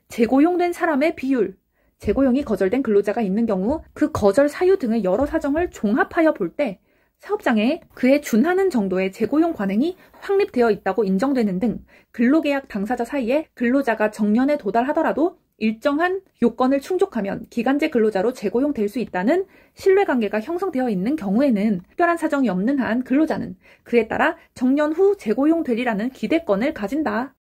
A: 재고용된 사람의 비율, 재고용이 거절된 근로자가 있는 경우 그 거절 사유 등의 여러 사정을 종합하여 볼 때 사업장에 그에 준하는 정도의 재고용 관행이 확립되어 있다고 인정되는 등 근로계약 당사자 사이에 근로자가 정년에 도달하더라도 일정한 요건을 충족하면 기간제 근로자로 재고용될 수 있다는 신뢰관계가 형성되어 있는 경우에는 특별한 사정이 없는 한 근로자는 그에 따라 정년 후 재고용되리라는 기대권을 가진다.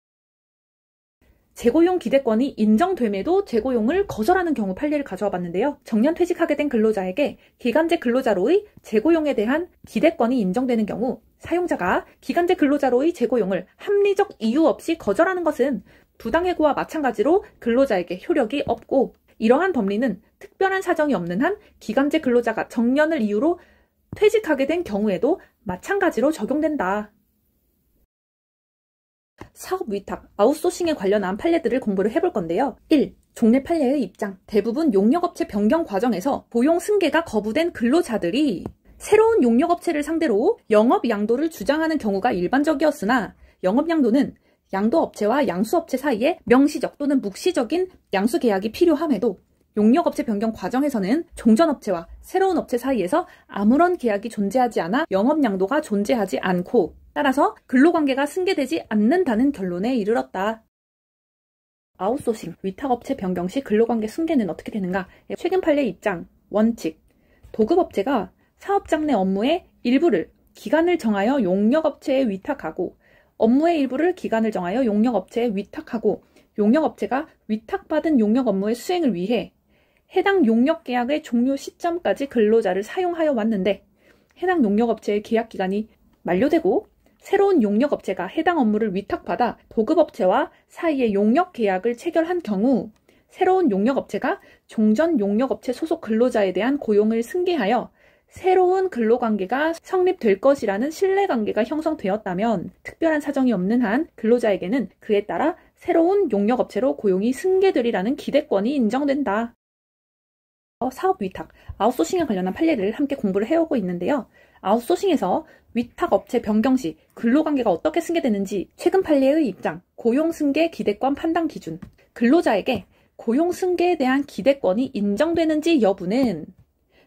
A: 재고용 기대권이 인정됨에도 재고용을 거절하는 경우 판례를 가져와 봤는데요. 정년 퇴직하게 된 근로자에게 기간제 근로자로의 재고용에 대한 기대권이 인정되는 경우 사용자가 기간제 근로자로의 재고용을 합리적 이유 없이 거절하는 것은 부당해고와 마찬가지로 근로자에게 효력이 없고 이러한 법리는 특별한 사정이 없는 한 기간제 근로자가 정년을 이유로 퇴직하게 된 경우에도 마찬가지로 적용된다. 사업 위탁, 아웃소싱에 관련한 판례들을 공부를 해볼 건데요. 1. 종래 판례의 입장. 대부분 용역업체 변경 과정에서 고용 승계가 거부된 근로자들이 새로운 용역업체를 상대로 영업 양도를 주장하는 경우가 일반적이었으나 영업 양도는 양도업체와 양수업체 사이에 명시적 또는 묵시적인 양수 계약이 필요함에도 용역업체 변경 과정에서는 종전업체와 새로운 업체 사이에서 아무런 계약이 존재하지 않아 영업 양도가 존재하지 않고 따라서 근로관계가 승계되지 않는다는 결론에 이르렀다. 아웃소싱, 위탁업체 변경 시 근로관계 승계는 어떻게 되는가? 최근 판례 입장, 원칙. 도급업체가 사업장 내 업무의 일부를 기간을 정하여 용역업체에 위탁하고 업무의 일부를 기간을 정하여 용역업체에 위탁하고 용역업체가 위탁받은 용역 업무의 수행을 위해 해당 용역계약의 종료 시점까지 근로자를 사용하여 왔는데 해당 용역업체의 계약기간이 만료되고 새로운 용역업체가 해당 업무를 위탁받아 도급업체와 사이에 용역계약을 체결한 경우 새로운 용역업체가 종전 용역업체 소속 근로자에 대한 고용을 승계하여 새로운 근로관계가 성립될 것이라는 신뢰관계가 형성되었다면 특별한 사정이 없는 한 근로자에게는 그에 따라 새로운 용역업체로 고용이 승계되리라는 기대권이 인정된다. 사업 위탁, 아웃소싱에 관련한 판례를 함께 공부를 해오고 있는데요. 아웃소싱에서 위탁업체 변경 시 근로관계가 어떻게 승계되는지 최근 판례의 입장, 고용승계 기대권 판단 기준, 근로자에게 고용승계에 대한 기대권이 인정되는지 여부는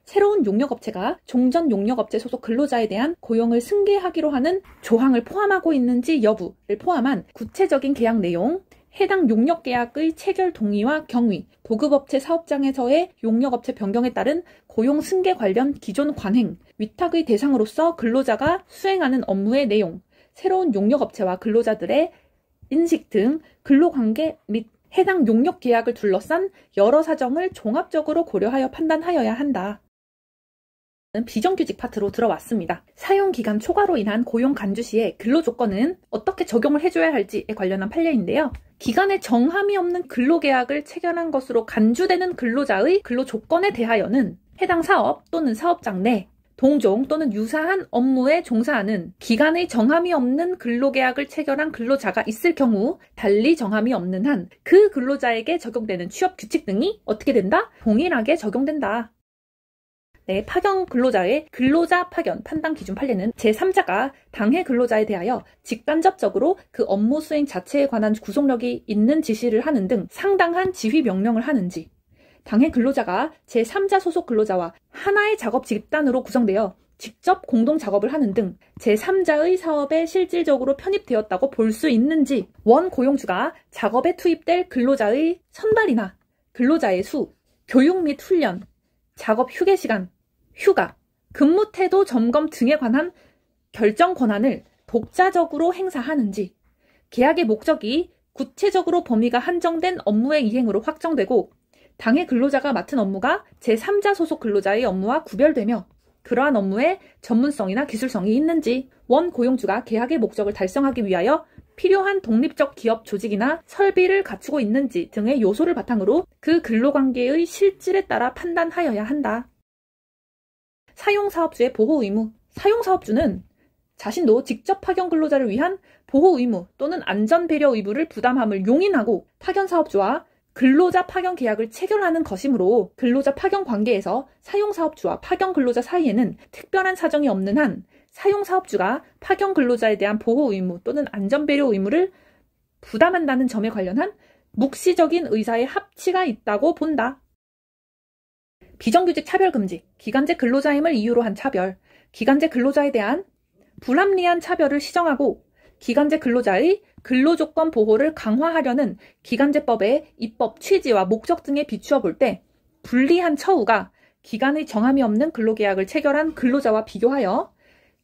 A: 새로운 용역업체가 종전 용역업체 소속 근로자에 대한 고용을 승계하기로 하는 조항을 포함하고 있는지 여부를 포함한 구체적인 계약 내용, 해당 용역계약의 체결 동의와 경위, 도급업체 사업장에서의 용역업체 변경에 따른 고용승계 관련 기존 관행, 위탁의 대상으로서 근로자가 수행하는 업무의 내용, 새로운 용역업체와 근로자들의 인식 등 근로관계 및 해당 용역계약을 둘러싼 여러 사정을 종합적으로 고려하여 판단하여야 한다. 비정규직 파트로 들어왔습니다. 사용기간 초과로 인한 고용 간주 시에 근로조건은 어떻게 적용을 해줘야 할지에 관련한 판례인데요. 기간에 정함이 없는 근로계약을 체결한 것으로 간주되는 근로자의 근로조건에 대하여는 해당 사업 또는 사업장 내 동종 또는 유사한 업무에 종사하는 기간의 정함이 없는 근로계약을 체결한 근로자가 있을 경우 달리 정함이 없는 한 그 근로자에게 적용되는 취업규칙 등이 어떻게 된다? 동일하게 적용된다. 네, 파견 근로자의 근로자 파견 판단 기준 판례는 제3자가 당해 근로자에 대하여 직간접적으로 그 업무 수행 자체에 관한 구속력이 있는 지시를 하는 등 상당한 지휘 명령을 하는지, 당해 근로자가 제3자 소속 근로자와 하나의 작업 집단으로 구성되어 직접 공동 작업을 하는 등 제3자의 사업에 실질적으로 편입되었다고 볼 수 있는지, 원 고용주가 작업에 투입될 근로자의 선발이나 근로자의 수, 교육 및 훈련, 작업 휴게 시간, 휴가, 근무 태도 점검 등에 관한 결정 권한을 독자적으로 행사하는지, 계약의 목적이 구체적으로 범위가 한정된 업무의 이행으로 확정되고 당해 근로자가 맡은 업무가 제3자 소속 근로자의 업무와 구별되며 그러한 업무에 전문성이나 기술성이 있는지, 원 고용주가 계약의 목적을 달성하기 위하여 필요한 독립적 기업 조직이나 설비를 갖추고 있는지 등의 요소를 바탕으로 그 근로관계의 실질에 따라 판단하여야 한다. 사용사업주의 보호 의무. 사용사업주는 자신도 직접 파견 근로자를 위한 보호 의무 또는 안전 배려 의무를 부담함을 용인하고 파견 사업주와 근로자 파견 계약을 체결하는 것이므로 근로자 파견 관계에서 사용사업주와 파견 근로자 사이에는 특별한 사정이 없는 한 사용사업주가 파견 근로자에 대한 보호 의무 또는 안전 배려 의무를 부담한다는 점에 관련한 묵시적인 의사의 합치가 있다고 본다. 비정규직 차별 금지, 기간제 근로자임을 이유로 한 차별, 기간제 근로자에 대한 불합리한 차별을 시정하고 기간제 근로자의 근로조건 보호를 강화하려는 기간제법의 입법 취지와 목적 등에 비추어 볼 때 불리한 처우가 기간의 정함이 없는 근로계약을 체결한 근로자와 비교하여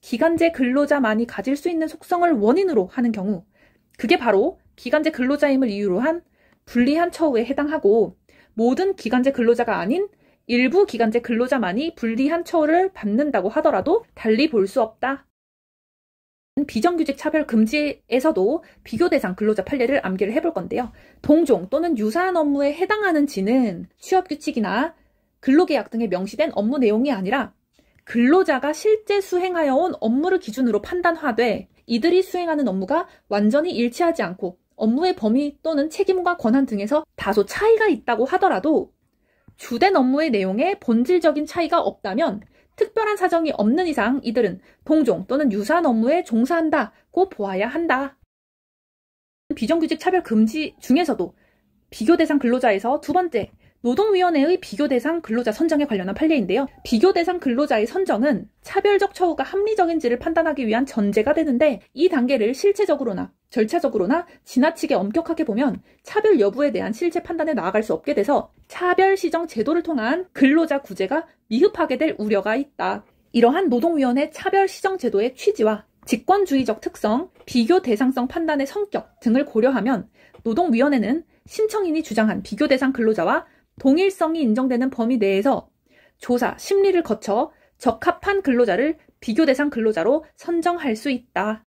A: 기간제 근로자만이 가질 수 있는 속성을 원인으로 하는 경우, 그게 바로 기간제 근로자임을 이유로 한 불리한 처우에 해당하고 모든 기간제 근로자가 아닌 일부 기간제 근로자만이 불리한 처우를 받는다고 하더라도 달리 볼 수 없다. 비정규직 차별 금지에서도 비교 대상 근로자 판례를 암기를 해볼 건데요. 동종 또는 유사한 업무에 해당하는지는 취업규칙이나 근로계약 등에 명시된 업무 내용이 아니라 근로자가 실제 수행하여 온 업무를 기준으로 판단하되 이들이 수행하는 업무가 완전히 일치하지 않고 업무의 범위 또는 책임과 권한 등에서 다소 차이가 있다고 하더라도 주된 업무의 내용에 본질적인 차이가 없다면 특별한 사정이 없는 이상 이들은 동종 또는 유사한 업무에 종사한다고 보아야 한다. 비정규직 차별 금지 중에서도 비교 대상 근로자에서 두 번째, 노동위원회의 비교 대상 근로자 선정에 관련한 판례인데요. 비교 대상 근로자의 선정은 차별적 처우가 합리적인지를 판단하기 위한 전제가 되는데 이 단계를 실체적으로나 절차적으로나 지나치게 엄격하게 보면 차별 여부에 대한 실체 판단에 나아갈 수 없게 돼서 차별 시정 제도를 통한 근로자 구제가 미흡하게 될 우려가 있다. 이러한 노동위원회 차별 시정 제도의 취지와 직권주의적 특성, 비교 대상성 판단의 성격 등을 고려하면 노동위원회는 신청인이 주장한 비교 대상 근로자와 동일성이 인정되는 범위 내에서 조사, 심리를 거쳐 적합한 근로자를 비교 대상 근로자로 선정할 수 있다.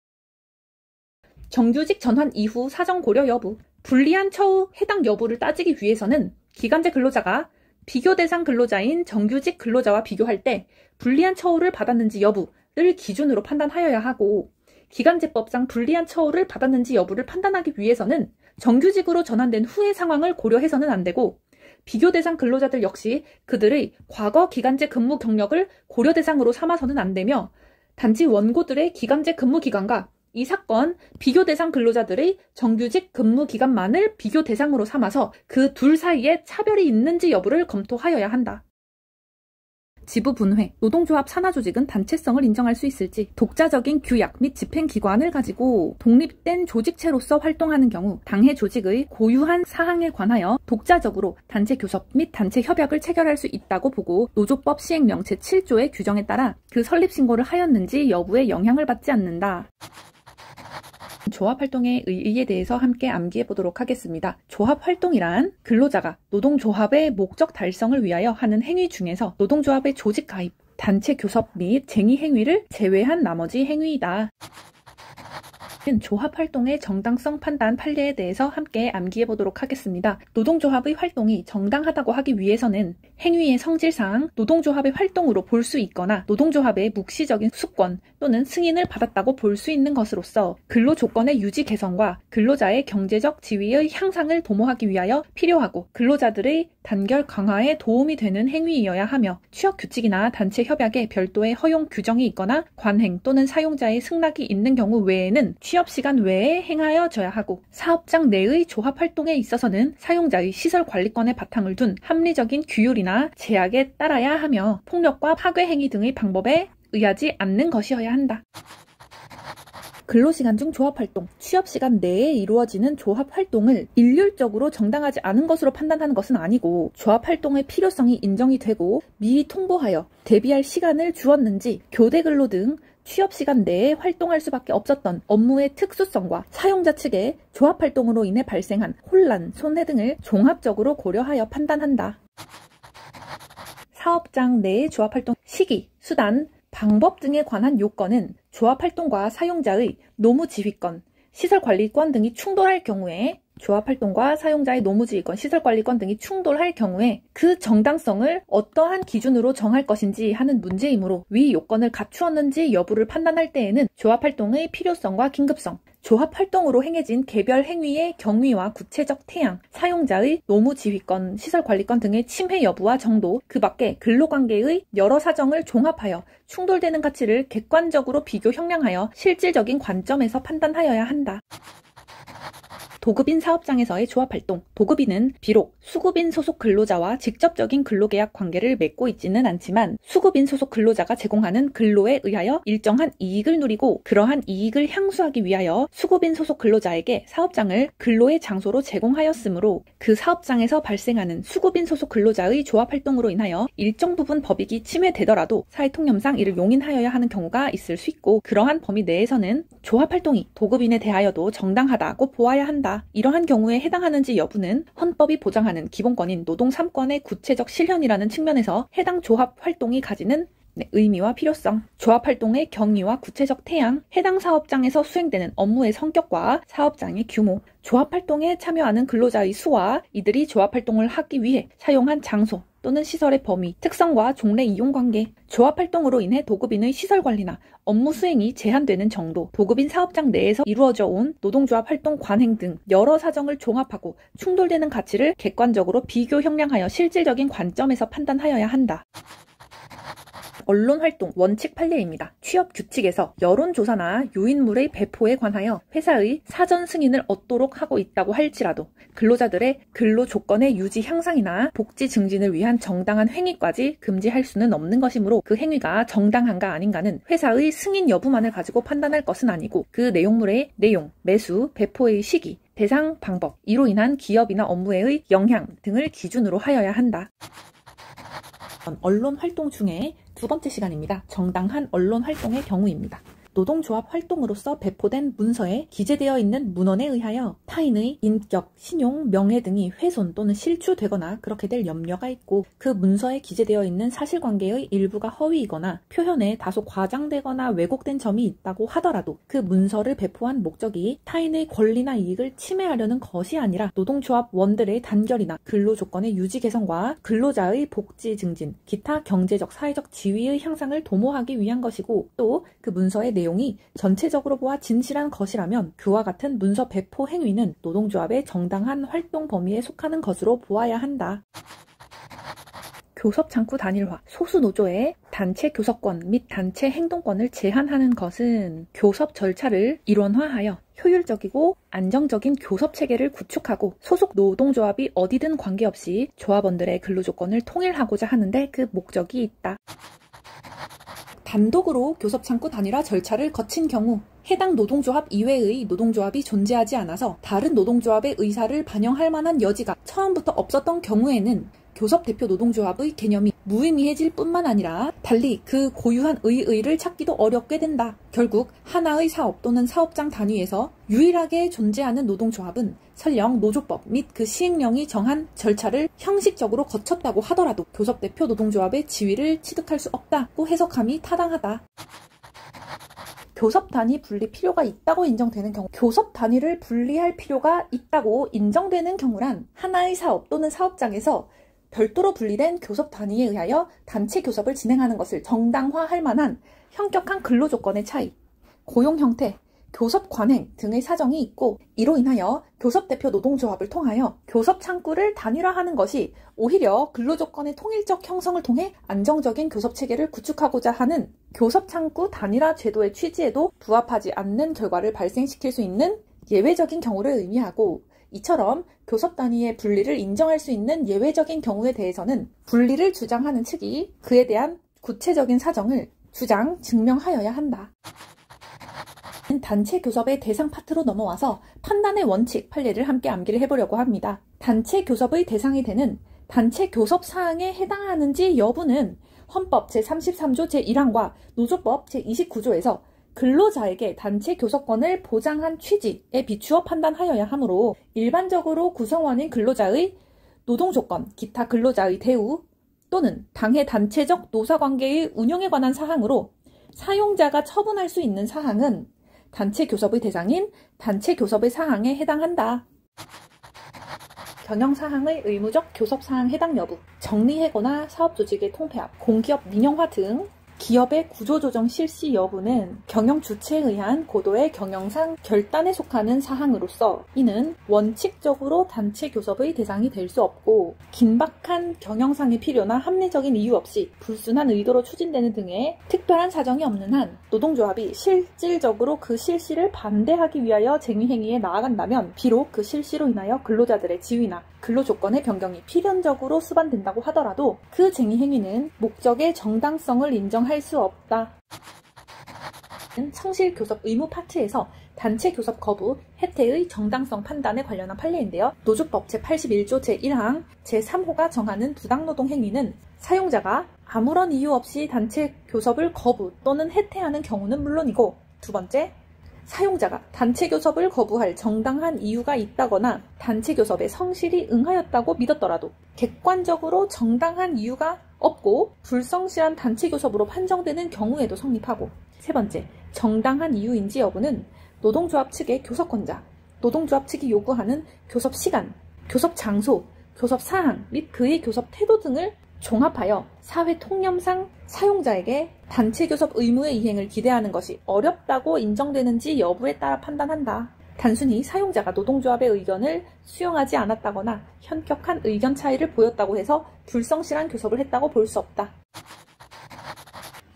A: 정규직 전환 이후 사정 고려 여부. 불리한 처우 해당 여부를 따지기 위해서는 기간제 근로자가 비교 대상 근로자인 정규직 근로자와 비교할 때 불리한 처우를 받았는지 여부를 기준으로 판단하여야 하고 기간제법상 불리한 처우를 받았는지 여부를 판단하기 위해서는 정규직으로 전환된 후의 상황을 고려해서는 안 되고, 비교 대상 근로자들 역시 그들의 과거 기간제 근무 경력을 고려 대상으로 삼아서는 안 되며, 단지 원고들의 기간제 근무 기간과 이 사건 비교 대상 근로자들의 정규직 근무 기간만을 비교 대상으로 삼아서 그 둘 사이에 차별이 있는지 여부를 검토하여야 한다. 지부 분회, 노동조합 산하조직은 단체성을 인정할 수 있을지, 독자적인 규약 및 집행기관을 가지고 독립된 조직체로서 활동하는 경우 당해 조직의 고유한 사항에 관하여 독자적으로 단체 교섭 및 단체 협약을 체결할 수 있다고 보고, 노조법 시행령 제7조의 규정에 따라 그 설립신고를 하였는지 여부에 영향을 받지 않는다. 조합활동의 의의에 대해서 함께 암기해 보도록 하겠습니다. 조합활동이란 근로자가 노동조합의 목적 달성을 위하여 하는 행위 중에서 노동조합의 조직 가입, 단체 교섭 및 쟁의 행위를 제외한 나머지 행위이다. 조합활동의 정당성 판단 판례에 대해서 함께 암기해 보도록 하겠습니다. 노동조합의 활동이 정당하다고 하기 위해서는 행위의 성질상 노동조합의 활동으로 볼 수 있거나 노동조합의 묵시적인 수권 또는 승인을 받았다고 볼 수 있는 것으로서 근로조건의 유지 개선과 근로자의 경제적 지위의 향상을 도모하기 위하여 필요하고 근로자들의 단결 강화에 도움이 되는 행위이어야 하며, 취업규칙이나 단체 협약에 별도의 허용 규정이 있거나 관행 또는 사용자의 승낙이 있는 경우 외에는 취업시간 외에 행하여져야 하고, 사업장 내의 조합활동에 있어서는 사용자의 시설관리권에 바탕을 둔 합리적인 규율이나 제약에 따라야 하며 폭력과 파괴행위 등의 방법에 의하지 않는 것이어야 한다. 근로시간 중 조합활동, 취업시간 내에 이루어지는 조합활동을 일률적으로 정당하지 않은 것으로 판단하는 것은 아니고, 조합활동의 필요성이 인정이 되고 미리 통보하여 대비할 시간을 주었는지, 교대근로 등 취업시간 내에 활동할 수밖에 없었던 업무의 특수성과 사용자 측의 조합활동으로 인해 발생한 혼란, 손해 등을 종합적으로 고려하여 판단한다. 사업장 내의 조합활동 시기, 수단, 방법 등에 관한 요건은 조합활동과 사용자의 노무지휘권, 시설관리권 등이 충돌할 경우에, 조합활동과 사용자의 노무지휘권, 시설관리권 등이 충돌할 경우에 그 정당성을 어떠한 기준으로 정할 것인지 하는 문제이므로, 위 요건을 갖추었는지 여부를 판단할 때에는 조합활동의 필요성과 긴급성, 조합활동으로 행해진 개별 행위의 경위와 구체적 태양, 사용자의 노무지휘권, 시설관리권 등의 침해 여부와 정도, 그 밖에 근로관계의 여러 사정을 종합하여 충돌되는 가치를 객관적으로 비교 형량하여 실질적인 관점에서 판단하여야 한다. 도급인 사업장에서의 조합활동. 도급인은 비록 수급인 소속 근로자와 직접적인 근로계약 관계를 맺고 있지는 않지만, 수급인 소속 근로자가 제공하는 근로에 의하여 일정한 이익을 누리고, 그러한 이익을 향수하기 위하여 수급인 소속 근로자에게 사업장을 근로의 장소로 제공하였으므로, 그 사업장에서 발생하는 수급인 소속 근로자의 조합활동으로 인하여 일정 부분 법익이 침해되더라도 사회통념상 이를 용인하여야 하는 경우가 있을 수 있고, 그러한 범위 내에서는 조합활동이 도급인에 대하여도 정당하다고 보아야 한다. 이러한 경우에 해당하는지 여부는 헌법이 보장하는 기본권인 노동 3권의 구체적 실현이라는 측면에서 해당 조합 활동이 가지는 의미와 필요성, 조합활동의 경위와 구체적 태양, 해당 사업장에서 수행되는 업무의 성격과 사업장의 규모, 조합활동에 참여하는 근로자의 수와 이들이 조합활동을 하기 위해 사용한 장소 또는 시설의 범위, 특성과 종래 이용관계, 조합활동으로 인해 도급인의 시설관리나 업무 수행이 제한되는 정도, 도급인 사업장 내에서 이루어져 온 노동조합 활동 관행 등 여러 사정을 종합하고 충돌되는 가치를 객관적으로 비교 형량하여 실질적인 관점에서 판단하여야 한다. 언론활동 원칙 판례입니다. 취업규칙에서 여론조사나 유인물의 배포에 관하여 회사의 사전 승인을 얻도록 하고 있다고 할지라도 근로자들의 근로조건의 유지 향상이나 복지 증진을 위한 정당한 행위까지 금지할 수는 없는 것이므로, 그 행위가 정당한가 아닌가는 회사의 승인 여부만을 가지고 판단할 것은 아니고, 그 내용물의 내용, 매수, 배포의 시기, 대상, 방법, 이로 인한 기업이나 업무의 영향 등을 기준으로 하여야 한다. 언론 활동 중에 두 번째 시간입니다. 정당한 언론 활동의 경우입니다. 노동조합 활동으로서 배포된 문서에 기재되어 있는 문헌에 의하여 타인의 인격, 신용, 명예 등이 훼손 또는 실추되거나 그렇게 될 염려가 있고, 그 문서에 기재되어 있는 사실관계의 일부가 허위이거나 표현에 다소 과장되거나 왜곡된 점이 있다고 하더라도 그 문서를 배포한 목적이 타인의 권리나 이익을 침해하려는 것이 아니라 노동조합원들의 단결이나 근로조건의 유지 개선과 근로자의 복지 증진, 기타 경제적, 사회적 지위의 향상을 도모하기 위한 것이고, 또 그 문서의 내용 내용이 전체적으로 보아 진실한 것이라면 그와 같은 문서 배포 행위는 노동조합의 정당한 활동 범위에 속하는 것으로 보아야 한다. 교섭창구 단일화, 소수노조의 단체 교섭권 및 단체 행동권을 제한하는 것은 교섭 절차를 일원화하여 효율적이고 안정적인 교섭체계를 구축하고 소속 노동조합이 어디든 관계없이 조합원들의 근로조건을 통일하고자 하는데 그 목적이 있다. 단독으로 교섭창구 단일화 절차를 거친 경우 해당 노동조합 이외의 노동조합이 존재하지 않아서 다른 노동조합의 의사를 반영할 만한 여지가 처음부터 없었던 경우에는 교섭대표 노동조합의 개념이 무의미해질 뿐만 아니라 달리 그 고유한 의의를 찾기도 어렵게 된다. 결국 하나의 사업 또는 사업장 단위에서 유일하게 존재하는 노동조합은 설령 노조법 및 그 시행령이 정한 절차를 형식적으로 거쳤다고 하더라도 교섭대표 노동조합의 지위를 취득할 수 없다고 해석함이 타당하다. 교섭 단위 분리 필요가 있다고 인정되는 경우, 교섭 단위를 분리할 필요가 있다고 인정되는 경우란 하나의 사업 또는 사업장에서 별도로 분리된 교섭 단위에 의하여 단체 교섭을 진행하는 것을 정당화할 만한 현격한 근로조건의 차이, 고용 형태, 교섭 관행 등의 사정이 있고 이로 인하여 교섭대표 노동조합을 통하여 교섭 창구를 단일화하는 것이 오히려 근로조건의 통일적 형성을 통해 안정적인 교섭체계를 구축하고자 하는 교섭 창구 단일화 제도의 취지에도 부합하지 않는 결과를 발생시킬 수 있는 예외적인 경우를 의미하고, 이처럼 교섭 단위의 분리를 인정할 수 있는 예외적인 경우에 대해서는 분리를 주장하는 측이 그에 대한 구체적인 사정을 주장, 증명하여야 한다. 단체 교섭의 대상 파트로 넘어와서 판단의 원칙 판례를 함께 암기를 해보려고 합니다. 단체 교섭의 대상이 되는 단체 교섭 사항에 해당하는지 여부는 헌법 제33조 제1항과 노조법 제29조에서 근로자에게 단체 교섭권을 보장한 취지에 비추어 판단하여야 하므로 일반적으로 구성원인 근로자의 노동조건, 기타 근로자의 대우 또는 당해 단체적 노사관계의 운영에 관한 사항으로 사용자가 처분할 수 있는 사항은 단체 교섭의 대상인 단체 교섭의 사항에 해당한다. 경영사항의 의무적 교섭사항 해당 여부, 정리해고나 사업조직의 통폐합, 공기업 민영화 등 기업의 구조조정 실시 여부는 경영 주체에 의한 고도의 경영상 결단에 속하는 사항으로서 이는 원칙적으로 단체 교섭의 대상이 될 수 없고 긴박한 경영상의 필요나 합리적인 이유 없이 불순한 의도로 추진되는 등의 특별한 사정이 없는 한 노동조합이 실질적으로 그 실시를 반대하기 위하여 쟁의행위에 나아간다면 비록 그 실시로 인하여 근로자들의 지위나 근로조건의 변경이 필연적으로 수반된다고 하더라도 그 쟁의행위는 목적의 정당성을 인정할 수 없다. 성실교섭 의무 파트에서 단체 교섭 거부, 해태의 정당성 판단에 관련한 판례인데요. 노조법 제81조 제1항 제3호가 정하는 부당노동 행위는 사용자가 아무런 이유 없이 단체 교섭을 거부 또는 해태하는 경우는 물론이고, 두 번째, 사용자가 단체 교섭을 거부할 정당한 이유가 있다거나 단체 교섭에 성실히 응하였다고 믿었더라도 객관적으로 정당한 이유가 없고 불성실한 단체 교섭으로 판정되는 경우에도 성립하고, 세 번째, 정당한 이유인지 여부는 노동조합 측의 교섭권자, 노동조합 측이 요구하는 교섭 시간, 교섭 장소, 교섭 사항 및 그의 교섭 태도 등을 종합하여 사회 통념상 사용자에게 단체 교섭 의무의 이행을 기대하는 것이 어렵다고 인정되는지 여부에 따라 판단한다. 단순히 사용자가 노동조합의 의견을 수용하지 않았다거나 현격한 의견 차이를 보였다고 해서 불성실한 교섭을 했다고 볼 수 없다.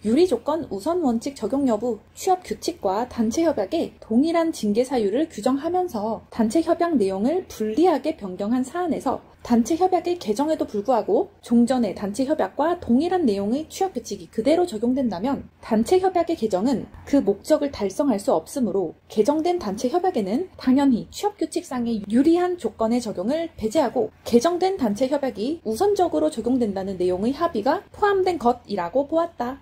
A: 유리조건 우선 원칙 적용 여부, 취업 규칙과 단체 협약의 동일한 징계 사유를 규정하면서 단체 협약 내용을 불리하게 변경한 사안에서 단체 협약의 개정에도 불구하고 종전의 단체 협약과 동일한 내용의 취업 규칙이 그대로 적용된다면 단체 협약의 개정은 그 목적을 달성할 수 없으므로 개정된 단체 협약에는 당연히 취업 규칙상의 유리한 조건의 적용을 배제하고 개정된 단체 협약이 우선적으로 적용된다는 내용의 합의가 포함된 것이라고 보았다.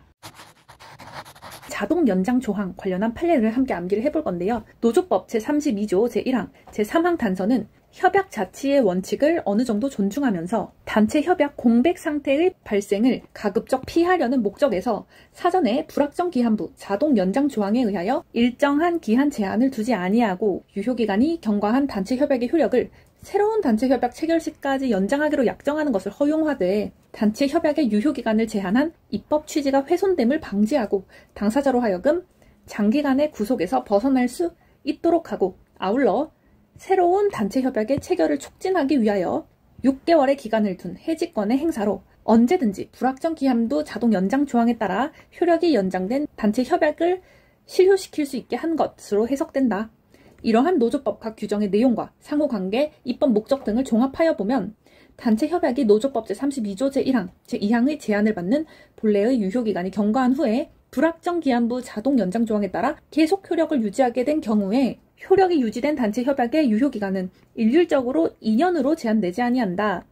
A: 자동 연장 조항 관련한 판례를 함께 암기를 해볼 건데요. 노조법 제32조 제1항 제3항 단서는 협약 자체의 원칙을 어느 정도 존중하면서 단체 협약 공백 상태의 발생을 가급적 피하려는 목적에서 사전에 불확정 기한부 자동 연장 조항에 의하여 일정한 기한 제한을 두지 아니하고 유효기간이 경과한 단체 협약의 효력을 새로운 단체 협약 체결 시까지 연장하기로 약정하는 것을 허용하되 단체 협약의 유효기간을 제한한 입법 취지가 훼손됨을 방지하고 당사자로 하여금 장기간의 구속에서 벗어날 수 있도록 하고, 아울러 새로운 단체 협약의 체결을 촉진하기 위하여 6개월의 기간을 둔 해지권의 행사로 언제든지 불확정 기한부 자동 연장 조항에 따라 효력이 연장된 단체 협약을 실효시킬 수 있게 한 것으로 해석된다. 이러한 노조법 각 규정의 내용과 상호관계, 입법 목적 등을 종합하여 보면 단체 협약이 노조법 제32조 제1항, 제2항의 제한을 받는 본래의 유효기간이 경과한 후에 불확정 기한부 자동 연장 조항에 따라 계속 효력을 유지하게 된 경우에 효력이 유지된 단체 협약의 유효기간은 일률적으로 2년으로 제한되지 아니한다.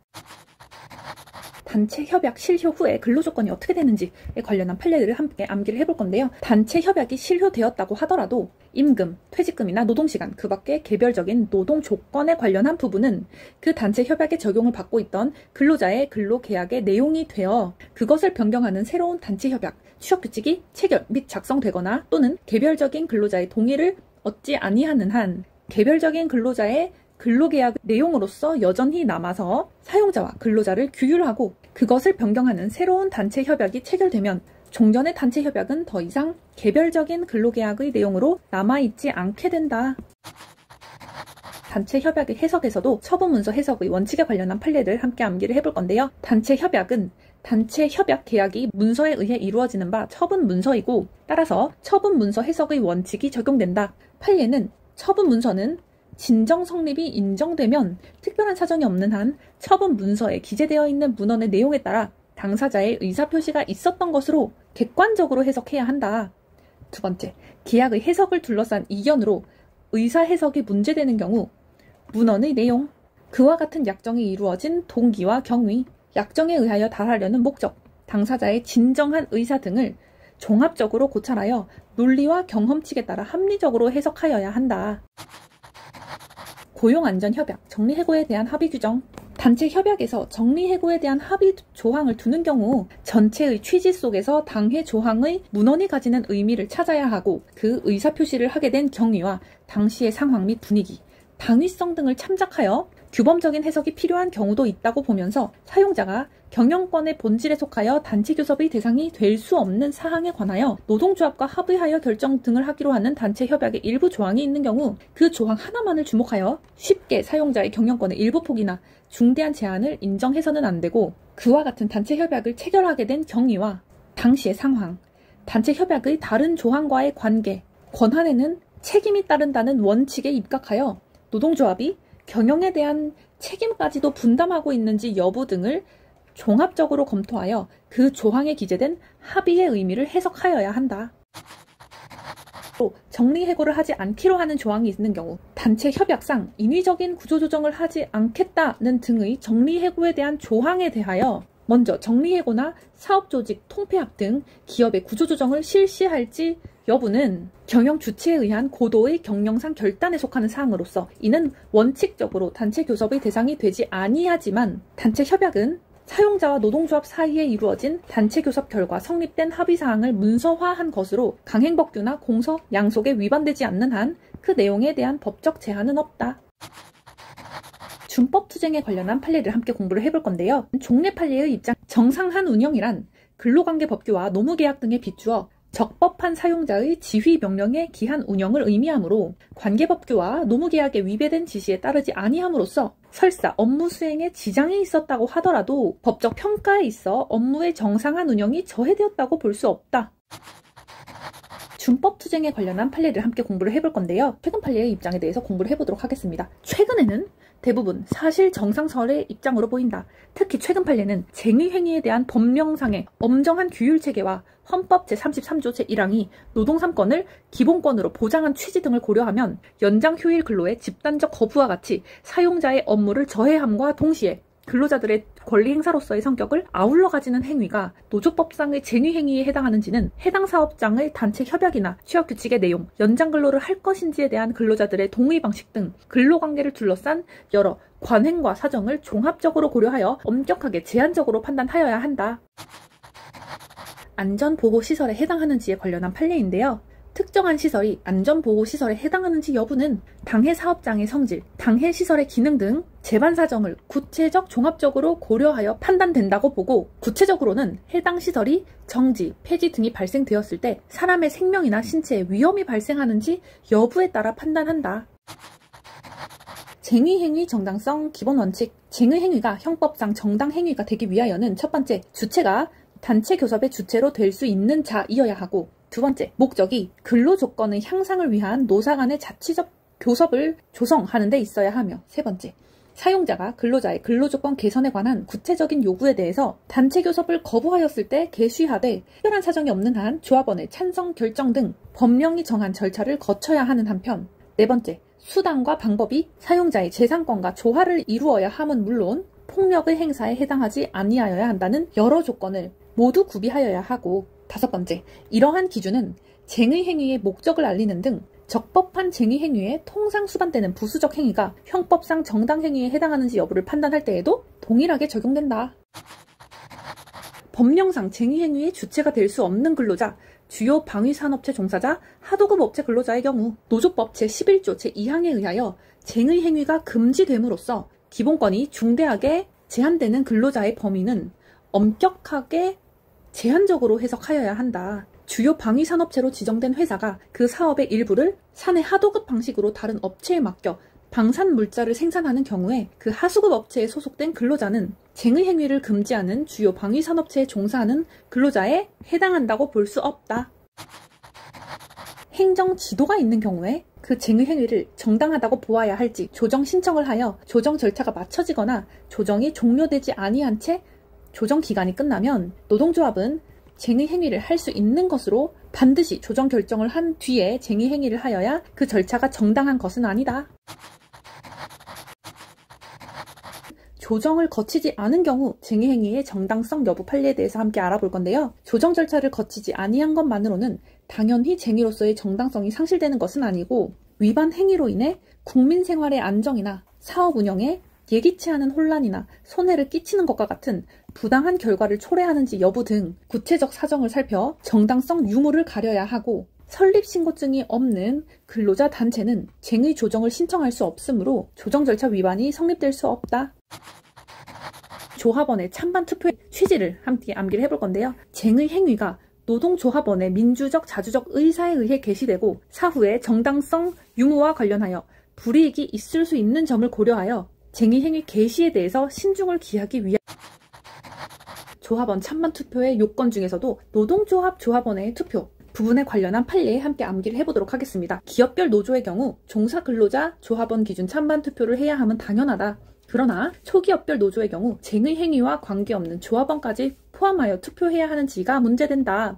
A: 단체 협약 실효 후에 근로조건이 어떻게 되는지에 관련한 판례들을 함께 암기를 해볼 건데요. 단체 협약이 실효되었다고 하더라도 임금, 퇴직금이나 노동시간, 그 밖에 개별적인 노동 조건에 관련한 부분은 그 단체 협약에 적용을 받고 있던 근로자의 근로계약의 내용이 되어 그것을 변경하는 새로운 단체 협약, 취업규칙이 체결 및 작성되거나 또는 개별적인 근로자의 동의를 얻지 아니하는 한 개별적인 근로자의 근로계약 내용으로서 여전히 남아서 사용자와 근로자를 규율하고 그것을 변경하는 새로운 단체 협약이 체결되면 종전의 단체 협약은 더 이상 개별적인 근로계약의 내용으로 남아있지 않게 된다. 단체 협약의 해석에서도 처분문서 해석의 원칙에 관련한 판례를 함께 암기를 해볼 건데요. 단체 협약은 단체 협약 계약이 문서에 의해 이루어지는 바 처분문서이고 따라서 처분문서 해석의 원칙이 적용된다. 판례는 처분문서는 진정 성립이 인정되면 특별한 사정이 없는 한 처분 문서에 기재되어 있는 문헌의 내용에 따라 당사자의 의사표시가 있었던 것으로 객관적으로 해석해야 한다. 두 번째, 계약의 해석을 둘러싼 이견으로 의사 해석이 문제되는 경우 문헌의 내용, 그와 같은 약정이 이루어진 동기와 경위, 약정에 의하여 달하려는 목적, 당사자의 진정한 의사 등을 종합적으로 고찰하여 논리와 경험칙에 따라 합리적으로 해석하여야 한다. 고용안전협약, 정리해고에 대한 합의 규정. 단체 협약에서 정리해고에 대한 합의 조항을 두는 경우 전체의 취지 속에서 당해 조항의 문헌이 가지는 의미를 찾아야 하고 그 의사표시를 하게 된 경위와 당시의 상황 및 분위기, 당위성 등을 참작하여 규범적인 해석이 필요한 경우도 있다고 보면서 사용자가 경영권의 본질에 속하여 단체 교섭의 대상이 될 수 없는 사항에 관하여 노동조합과 합의하여 결정 등을 하기로 하는 단체 협약의 일부 조항이 있는 경우 그 조항 하나만을 주목하여 쉽게 사용자의 경영권의 일부 폭이나 중대한 제한을 인정해서는 안 되고 그와 같은 단체 협약을 체결하게 된 경위와 당시의 상황, 단체 협약의 다른 조항과의 관계, 권한에는 책임이 따른다는 원칙에 입각하여 노동조합이 경영에 대한 책임까지도 분담하고 있는지 여부 등을 종합적으로 검토하여 그 조항에 기재된 합의의 의미를 해석하여야 한다. 또 정리해고를 하지 않기로 하는 조항이 있는 경우 단체 협약상 인위적인 구조조정을 하지 않겠다는 등의 정리해고에 대한 조항에 대하여 먼저 정리해고나 사업조직 통폐합 등 기업의 구조조정을 실시할지 여부는 경영 주체에 의한 고도의 경영상 결단에 속하는 사항으로서 이는 원칙적으로 단체 교섭의 대상이 되지 아니하지만 단체 협약은 사용자와 노동조합 사이에 이루어진 단체 교섭 결과 성립된 합의사항을 문서화한 것으로 강행법규나 공서, 양속에 위반되지 않는 한 그 내용에 대한 법적 제한은 없다. 준법투쟁에 관련한 판례를 함께 공부를 해볼 건데요. 종래 판례의 입장, 정상한 운영이란 근로관계법규와 노무계약 등에 비추어 적법한 사용자의 지휘 명령에 기한 운영을 의미하므로 관계법규와 노무계약에 위배된 지시에 따르지 아니함으로써 설사 업무 수행에 지장이 있었다고 하더라도 법적 평가에 있어 업무의 정상한 운영이 저해되었다고 볼 수 없다. 준법투쟁에 관련한 판례를 함께 공부를 해볼 건데요. 최근 판례의 입장에 대해서 공부를 해보도록 하겠습니다. 최근에는 대부분 사실 정상설의 입장으로 보인다. 특히 최근 판례는 쟁의행위에 대한 법령상의 엄정한 규율체계와 헌법 제33조 제1항이 노동 3권을 기본권으로 보장한 취지 등을 고려하면 연장 휴일 근로의 집단적 거부와 같이 사용자의 업무를 저해함과 동시에 근로자들의 권리 행사로서의 성격을 아울러 가지는 행위가 노조법상의 쟁의행위에 해당하는지는 해당 사업장의 단체 협약이나 취업규칙의 내용, 연장 근로를 할 것인지에 대한 근로자들의 동의 방식 등 근로관계를 둘러싼 여러 관행과 사정을 종합적으로 고려하여 엄격하게 제한적으로 판단하여야 한다. 안전보호시설에 해당하는지에 관련한 판례인데요. 특정한 시설이 안전보호시설에 해당하는지 여부는 당해 사업장의 성질, 당해 시설의 기능 등 재반 사정을 구체적 종합적으로 고려하여 판단된다고 보고, 구체적으로는 해당 시설이 정지, 폐지 등이 발생되었을 때 사람의 생명이나 신체에 위험이 발생하는지 여부에 따라 판단한다. 쟁의행위 정당성 기본 원칙. 쟁의행위가 형법상 정당 행위가 되기 위하여는 첫 번째, 주체가 단체 교섭의 주체로 될 수 있는 자이어야 하고, 두 번째, 목적이 근로조건의 향상을 위한 노사 간의 자치적 교섭을 조성하는 데 있어야 하며, 세 번째, 사용자가 근로자의 근로조건 개선에 관한 구체적인 요구에 대해서 단체 교섭을 거부하였을 때 개시하되 특별한 사정이 없는 한 조합원의 찬성 결정 등 법령이 정한 절차를 거쳐야 하는 한편, 네 번째, 수단과 방법이 사용자의 재산권과 조화를 이루어야 함은 물론 폭력의 행사에 해당하지 아니하여야 한다는 여러 조건을 모두 구비하여야 하고, 다섯 번째, 이러한 기준은 쟁의행위의 목적을 알리는 등 적법한 쟁의행위에 통상 수반되는 부수적 행위가 형법상 정당행위에 해당하는지 여부를 판단할 때에도 동일하게 적용된다. 법령상 쟁의행위의 주체가 될 수 없는 근로자, 주요 방위산업체 종사자, 하도급 업체 근로자의 경우 노조법 제11조 제2항에 의하여 쟁의행위가 금지됨으로써 기본권이 중대하게 제한되는 근로자의 범위는 엄격하게 제한적으로 해석하여야 한다. 주요 방위산업체로 지정된 회사가 그 사업의 일부를 사내 하도급 방식으로 다른 업체에 맡겨 방산 물자를 생산하는 경우에 그 하수급 업체에 소속된 근로자는 쟁의행위를 금지하는 주요 방위산업체에 종사하는 근로자에 해당한다고 볼 수 없다. 행정 지도가 있는 경우에 그 쟁의행위를 정당하다고 보아야 할지 조정 신청을 하여 조정 절차가 마쳐지거나 조정이 종료되지 아니한 채 조정 기간이 끝나면 노동조합은 쟁의행위를 할 수 있는 것으로 반드시 조정 결정을 한 뒤에 쟁의행위를 하여야 그 절차가 정당한 것은 아니다. 조정을 거치지 않은 경우 쟁의행위의 정당성 여부 판례에 대해서 함께 알아볼 건데요. 조정 절차를 거치지 아니한 것만으로는 당연히 쟁의로서의 정당성이 상실되는 것은 아니고, 위반 행위로 인해 국민 생활의 안정이나 사업 운영에 예기치 않은 혼란이나 손해를 끼치는 것과 같은 부당한 결과를 초래하는지 여부 등 구체적 사정을 살펴 정당성 유무를 가려야 하고, 설립신고증이 없는 근로자 단체는 쟁의 조정을 신청할 수 없으므로 조정 절차 위반이 성립될 수 없다. 조합원의 찬반 투표의 취지를 함께 암기를 해볼 건데요. 쟁의 행위가 노동조합원의 민주적 자주적 의사에 의해 개시되고 사후에 정당성 유무와 관련하여 불이익이 있을 수 있는 점을 고려하여 쟁의행위 개시에 대해서 신중을 기하기 위한 조합원 찬반 투표의 요건 중에서도 노동조합 조합원의 투표 부분에 관련한 판례에 함께 암기를 해보도록 하겠습니다. 기업별 노조의 경우 종사 근로자 조합원 기준 찬반 투표를 해야 함은 당연하다. 그러나 초기업별 노조의 경우 쟁의행위와 관계없는 조합원까지 포함하여 투표해야 하는지가 문제된다.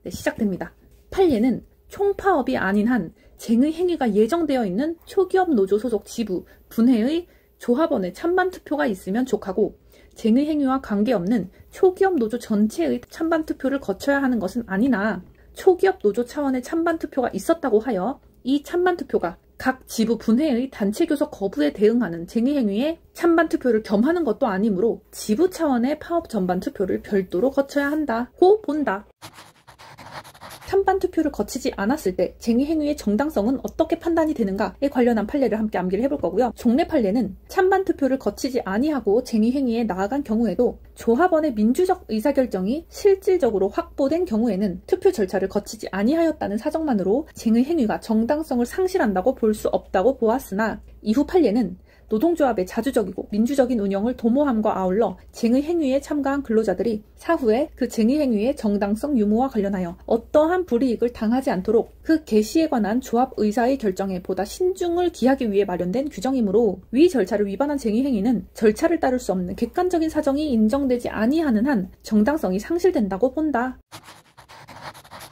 A: 네, 시작됩니다. 판례는 총파업이 아닌 한 쟁의행위가 예정되어 있는 초기업 노조 소속 지부, 분회의 조합원의 찬반 투표가 있으면 족하고, 쟁의행위와 관계없는 초기업 노조 전체의 찬반 투표를 거쳐야 하는 것은 아니나 초기업 노조 차원의 찬반 투표가 있었다고 하여 이 찬반 투표가 각 지부 분회의 단체 교섭 거부에 대응하는 쟁의행위에 찬반 투표를 겸하는 것도 아니므로 지부 차원의 파업 전반 투표를 별도로 거쳐야 한다고 본다. 찬반 투표를 거치지 않았을 때 쟁의행위의 정당성은 어떻게 판단이 되는가에 관련한 판례를 함께 암기를 해볼 거고요. 종래 판례는 찬반 투표를 거치지 아니하고 쟁의행위에 나아간 경우에도 조합원의 민주적 의사결정이 실질적으로 확보된 경우에는 투표 절차를 거치지 아니하였다는 사정만으로 쟁의행위가 정당성을 상실한다고 볼 수 없다고 보았으나, 이후 판례는 노동조합의 자주적이고 민주적인 운영을 도모함과 아울러 쟁의행위에 참가한 근로자들이 사후에 그 쟁의행위의 정당성 유무와 관련하여 어떠한 불이익을 당하지 않도록 그 개시에 관한 조합 의사의 결정에 보다 신중을 기하기 위해 마련된 규정이므로 위 절차를 위반한 쟁의행위는 절차를 따를 수 없는 객관적인 사정이 인정되지 아니하는 한 정당성이 상실된다고 본다.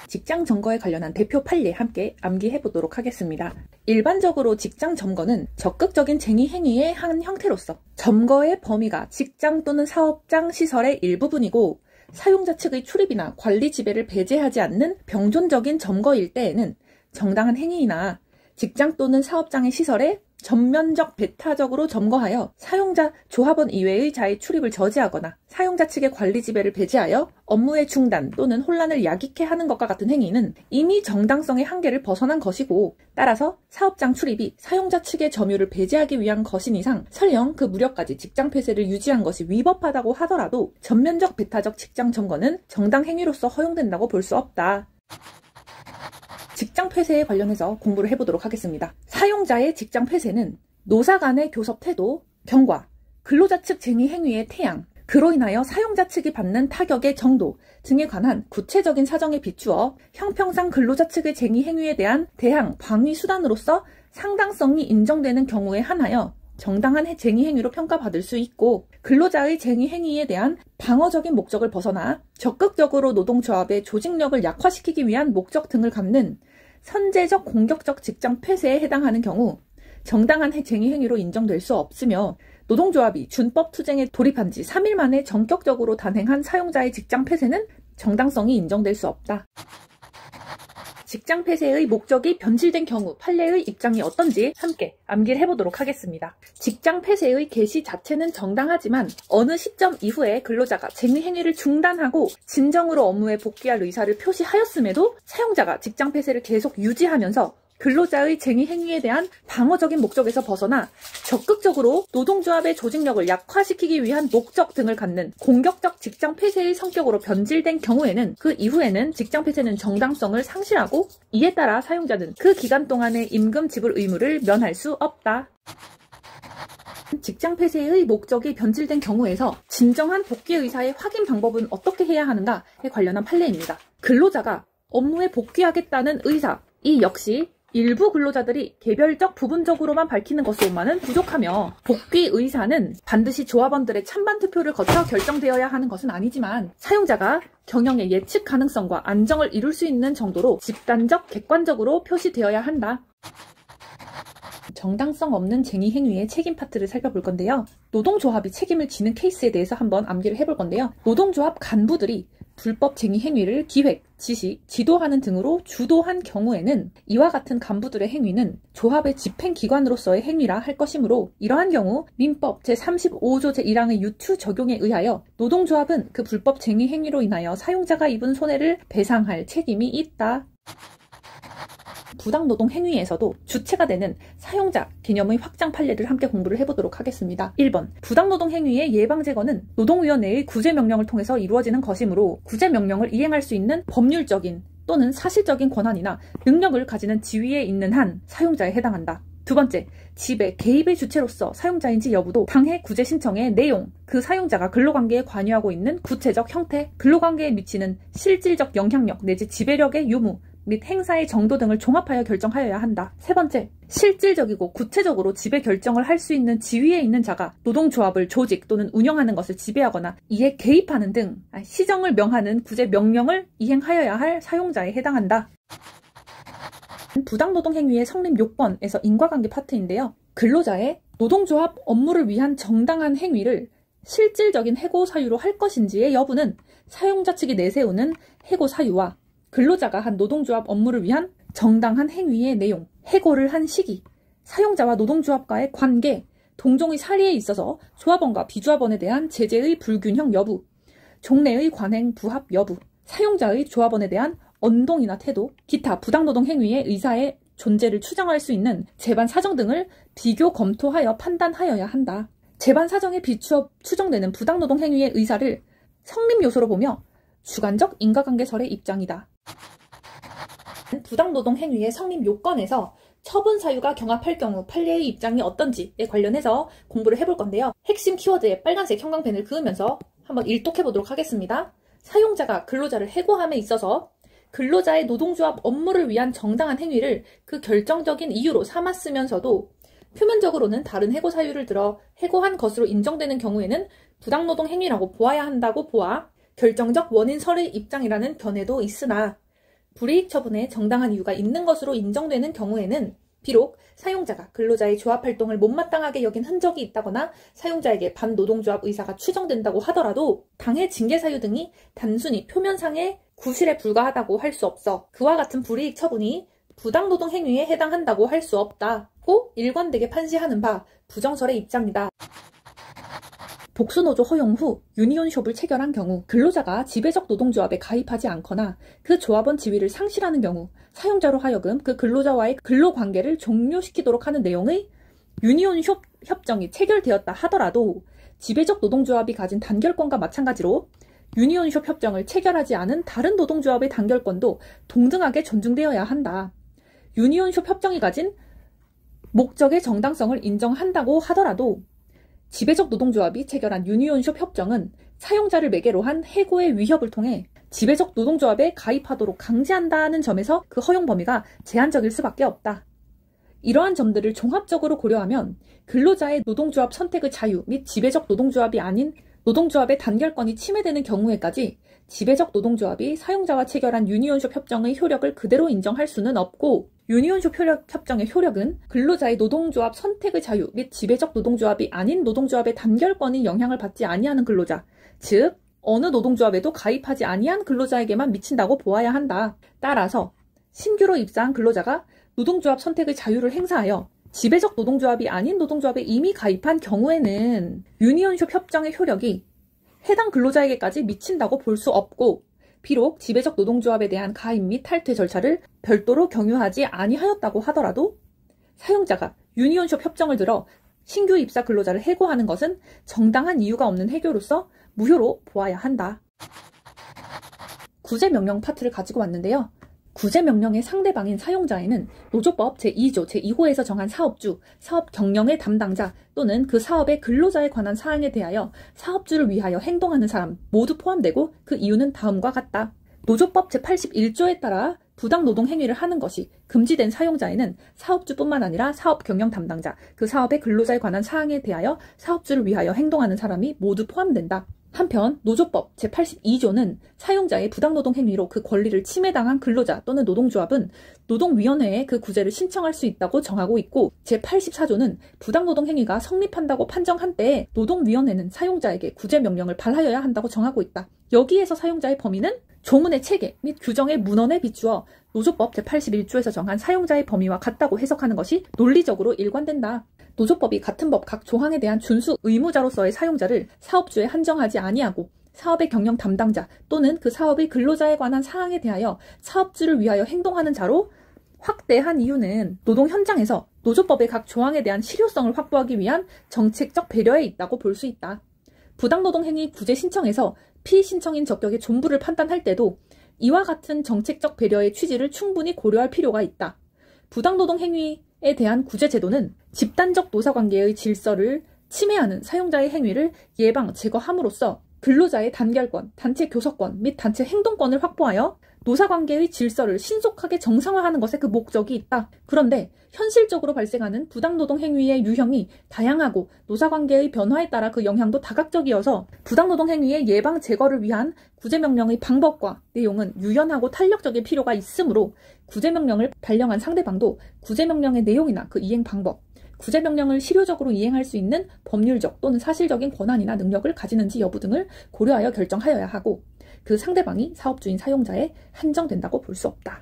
A: 직장 점거에 관련한 대표 판례 함께 암기해보도록 하겠습니다. 일반적으로 직장 점거는 적극적인 쟁의 행위의 한 형태로서 점거의 범위가 직장 또는 사업장 시설의 일부분이고, 사용자 측의 출입이나 관리 지배를 배제하지 않는 병존적인 점거일 때에는 정당한 행위이나 직장 또는 사업장의 시설에 전면적 배타적으로 점거하여 사용자 조합원 이외의 자의 출입을 저지하거나 사용자 측의 관리 지배를 배제하여 업무의 중단 또는 혼란을 야기케 하는 것과 같은 행위는 이미 정당성의 한계를 벗어난 것이고, 따라서 사업장 출입이 사용자 측의 점유를 배제하기 위한 것인 이상 설령 그 무렵까지 직장 폐쇄를 유지한 것이 위법하다고 하더라도 전면적 배타적 직장 점거는 정당 행위로서 허용된다고 볼 수 없다. 직장 폐쇄에 관련해서 공부를 해보도록 하겠습니다. 사용자의 직장 폐쇄는 노사 간의 교섭 태도, 경과, 근로자 측 쟁의 행위의 태양, 그로 인하여 사용자 측이 받는 타격의 정도 등에 관한 구체적인 사정에 비추어 형평상 근로자 측의 쟁의 행위에 대한 대항, 방위 수단으로서 상당성이 인정되는 경우에 한하여 정당한 쟁의 행위로 평가받을 수 있고, 근로자의 쟁의 행위에 대한 방어적인 목적을 벗어나 적극적으로 노동조합의 조직력을 약화시키기 위한 목적 등을 갖는 선제적 공격적 직장 폐쇄에 해당하는 경우 정당한 쟁의 행위로 인정될 수 없으며, 노동조합이 준법 투쟁에 돌입한 지 3일 만에 전격적으로 단행한 사용자의 직장 폐쇄는 정당성이 인정될 수 없다. 직장 폐쇄의 목적이 변질된 경우 판례의 입장이 어떤지 함께 암기를 해보도록 하겠습니다. 직장 폐쇄의 개시 자체는 정당하지만 어느 시점 이후에 근로자가 쟁의 행위를 중단하고 진정으로 업무에 복귀할 의사를 표시하였음에도 사용자가 직장 폐쇄를 계속 유지하면서 근로자의 쟁의 행위에 대한 방어적인 목적에서 벗어나 적극적으로 노동조합의 조직력을 약화시키기 위한 목적 등을 갖는 공격적 직장 폐쇄의 성격으로 변질된 경우에는 그 이후에는 직장 폐쇄는 정당성을 상실하고, 이에 따라 사용자는 그 기간 동안의 임금 지불 의무를 면할 수 없다. 직장 폐쇄의 목적이 변질된 경우에서 진정한 복귀 의사의 확인 방법은 어떻게 해야 하는가에 관련한 판례입니다. 근로자가 업무에 복귀하겠다는 의사, 이 역시 일부 근로자들이 개별적 부분적으로만 밝히는 것으로만은 부족하며, 복귀 의사는 반드시 조합원들의 찬반 투표를 거쳐 결정되어야 하는 것은 아니지만 사용자가 경영의 예측 가능성과 안정을 이룰 수 있는 정도로 집단적, 객관적으로 표시되어야 한다. 정당성 없는 쟁의 행위의 책임 파트를 살펴볼 건데요. 노동조합이 책임을 지는 케이스에 대해서 한번 암기를 해볼 건데요. 노동조합 간부들이 불법 쟁의 행위를 기획, 지시, 지도하는 등으로 주도한 경우에는 이와 같은 간부들의 행위는 조합의 집행기관으로서의 행위라 할 것이므로, 이러한 경우 민법 제35조 제1항의 유추 적용에 의하여 노동조합은 그 불법 쟁의 행위로 인하여 사용자가 입은 손해를 배상할 책임이 있다. 부당노동 행위에서도 주체가 되는 사용자 개념의 확장 판례를 함께 공부를 해보도록 하겠습니다. 1번, 부당노동 행위의 예방제거는 노동위원회의 구제명령을 통해서 이루어지는 것이므로 구제명령을 이행할 수 있는 법률적인 또는 사실적인 권한이나 능력을 가지는 지위에 있는 한 사용자에 해당한다. 두 번째, 지배, 개입의 주체로서 사용자인지 여부도 당해 구제 신청의 내용, 그 사용자가 근로관계에 관여하고 있는 구체적 형태, 근로관계에 미치는 실질적 영향력 내지 지배력의 유무 및 행사의 정도 등을 종합하여 결정하여야 한다. 세 번째, 실질적이고 구체적으로 지배 결정을 할 수 있는 지위에 있는 자가 노동조합을 조직 또는 운영하는 것을 지배하거나 이에 개입하는 등 시정을 명하는 구제 명령을 이행하여야 할 사용자에 해당한다. 부당노동 행위의 성립 요건에서 인과관계 파트인데요. 근로자의 노동조합 업무를 위한 정당한 행위를 실질적인 해고 사유로 할 것인지의 여부는 사용자 측이 내세우는 해고 사유와 근로자가 한 노동조합 업무를 위한 정당한 행위의 내용, 해고를 한 시기, 사용자와 노동조합과의 관계, 동종의 사리에 있어서 조합원과 비조합원에 대한 제재의 불균형 여부, 종래의 관행 부합 여부, 사용자의 조합원에 대한 언동이나 태도, 기타 부당노동 행위의 의사의 존재를 추정할 수 있는 재반 사정 등을 비교 검토하여 판단하여야 한다. 재반 사정에 비추어 추정되는 부당노동 행위의 의사를 성립 요소로 보며 주관적 인과관계설의 입장이다. 부당노동 행위의 성립 요건에서 처분 사유가 경합할 경우 판례의 입장이 어떤지에 관련해서 공부를 해볼 건데요. 핵심 키워드에 빨간색 형광펜을 그으면서 한번 일독해 보도록 하겠습니다. 사용자가 근로자를 해고함에 있어서 근로자의 노동조합 업무를 위한 정당한 행위를 그 결정적인 이유로 삼았으면서도 표면적으로는 다른 해고 사유를 들어 해고한 것으로 인정되는 경우에는 부당노동 행위라고 보아야 한다고 보아 결정적 원인설의 입장이라는 견해도 있으나, 불이익 처분에 정당한 이유가 있는 것으로 인정되는 경우에는 비록 사용자가 근로자의 조합 활동을 못마땅하게 여긴 흔적이 있다거나 사용자에게 반노동조합 의사가 추정된다고 하더라도 당해 징계 사유 등이 단순히 표면상의 구실에 불과하다고 할 수 없어 그와 같은 불이익 처분이 부당노동 행위에 해당한다고 할 수 없다고 일관되게 판시하는 바 부정설의 입장이다. 복수노조 허용 후 유니온숍을 체결한 경우 근로자가 지배적 노동조합에 가입하지 않거나 그 조합원 지위를 상실하는 경우 사용자로 하여금 그 근로자와의 근로관계를 종료시키도록 하는 내용의 유니온숍 협정이 체결되었다 하더라도 지배적 노동조합이 가진 단결권과 마찬가지로 유니온숍 협정을 체결하지 않은 다른 노동조합의 단결권도 동등하게 존중되어야 한다. 유니온숍 협정이 가진 목적의 정당성을 인정한다고 하더라도 지배적 노동조합이 체결한 유니온숍 협정은 사용자를 매개로 한 해고의 위협을 통해 지배적 노동조합에 가입하도록 강제한다는 점에서 그 허용 범위가 제한적일 수밖에 없다. 이러한 점들을 종합적으로 고려하면 근로자의 노동조합 선택의 자유 및 지배적 노동조합이 아닌 노동조합의 단결권이 침해되는 경우에까지 지배적 노동조합이 사용자와 체결한 유니온숍 협정의 효력을 그대로 인정할 수는 없고 유니온숍 협정의 효력은 근로자의 노동조합 선택의 자유 및 지배적 노동조합이 아닌 노동조합의 단결권이 영향을 받지 아니하는 근로자, 즉 어느 노동조합에도 가입하지 아니한 근로자에게만 미친다고 보아야 한다. 따라서 신규로 입사한 근로자가 노동조합 선택의 자유를 행사하여 지배적 노동조합이 아닌 노동조합에 이미 가입한 경우에는 유니온숍 협정의 효력이 해당 근로자에게까지 미친다고 볼 수 없고 비록 지배적 노동조합에 대한 가입 및 탈퇴 절차를 별도로 경유하지 아니하였다고 하더라도 사용자가 유니온숍 협정을 들어 신규 입사 근로자를 해고하는 것은 정당한 이유가 없는 해고로서 무효로 보아야 한다. 구제명령 파트를 가지고 왔는데요. 구제명령의 상대방인 사용자에는 노조법 제2조 제2호에서 정한 사업주, 사업 경영의 담당자 또는 그 사업의 근로자에 관한 사항에 대하여 사업주를 위하여 행동하는 사람 모두 포함되고 그 이유는 다음과 같다. 노조법 제81조에 따라 부당노동 행위를 하는 것이 금지된 사용자에는 사업주뿐만 아니라 사업 경영 담당자, 그 사업의 근로자에 관한 사항에 대하여 사업주를 위하여 행동하는 사람이 모두 포함된다. 한편 노조법 제82조는 사용자의 부당노동 행위로 그 권리를 침해당한 근로자 또는 노동조합은 노동위원회에 그 구제를 신청할 수 있다고 정하고 있고 제84조는 부당노동 행위가 성립한다고 판정한 때에 노동위원회는 사용자에게 구제명령을 발하여야 한다고 정하고 있다. 여기에서 사용자의 범위는 조문의 체계 및 규정의 문헌에 비추어 노조법 제81조에서 정한 사용자의 범위와 같다고 해석하는 것이 논리적으로 일관된다. 노조법이 같은 법 각 조항에 대한 준수 의무자로서의 사용자를 사업주에 한정하지 아니하고 사업의 경영 담당자 또는 그 사업의 근로자에 관한 사항에 대하여 사업주를 위하여 행동하는 자로 확대한 이유는 노동 현장에서 노조법의 각 조항에 대한 실효성을 확보하기 위한 정책적 배려에 있다고 볼 수 있다. 부당노동 행위 구제 신청에서 피신청인 적격의 존부를 판단할 때도 이와 같은 정책적 배려의 취지를 충분히 고려할 필요가 있다. 부당노동 행위에 대한 구제 제도는 집단적 노사관계의 질서를 침해하는 사용자의 행위를 예방, 제거함으로써 근로자의 단결권, 단체 교섭권 및 단체 행동권을 확보하여 노사관계의 질서를 신속하게 정상화하는 것에 그 목적이 있다. 그런데 현실적으로 발생하는 부당노동 행위의 유형이 다양하고 노사관계의 변화에 따라 그 영향도 다각적이어서 부당노동 행위의 예방 제거를 위한 구제명령의 방법과 내용은 유연하고 탄력적일 필요가 있으므로 구제명령을 발령한 상대방도 구제명령의 내용이나 그 이행 방법, 구제명령을 실효적으로 이행할 수 있는 법률적 또는 사실적인 권한이나 능력을 가지는지 여부 등을 고려하여 결정하여야 하고 그 상대방이 사업주인 사용자에 한정된다고 볼 수 없다.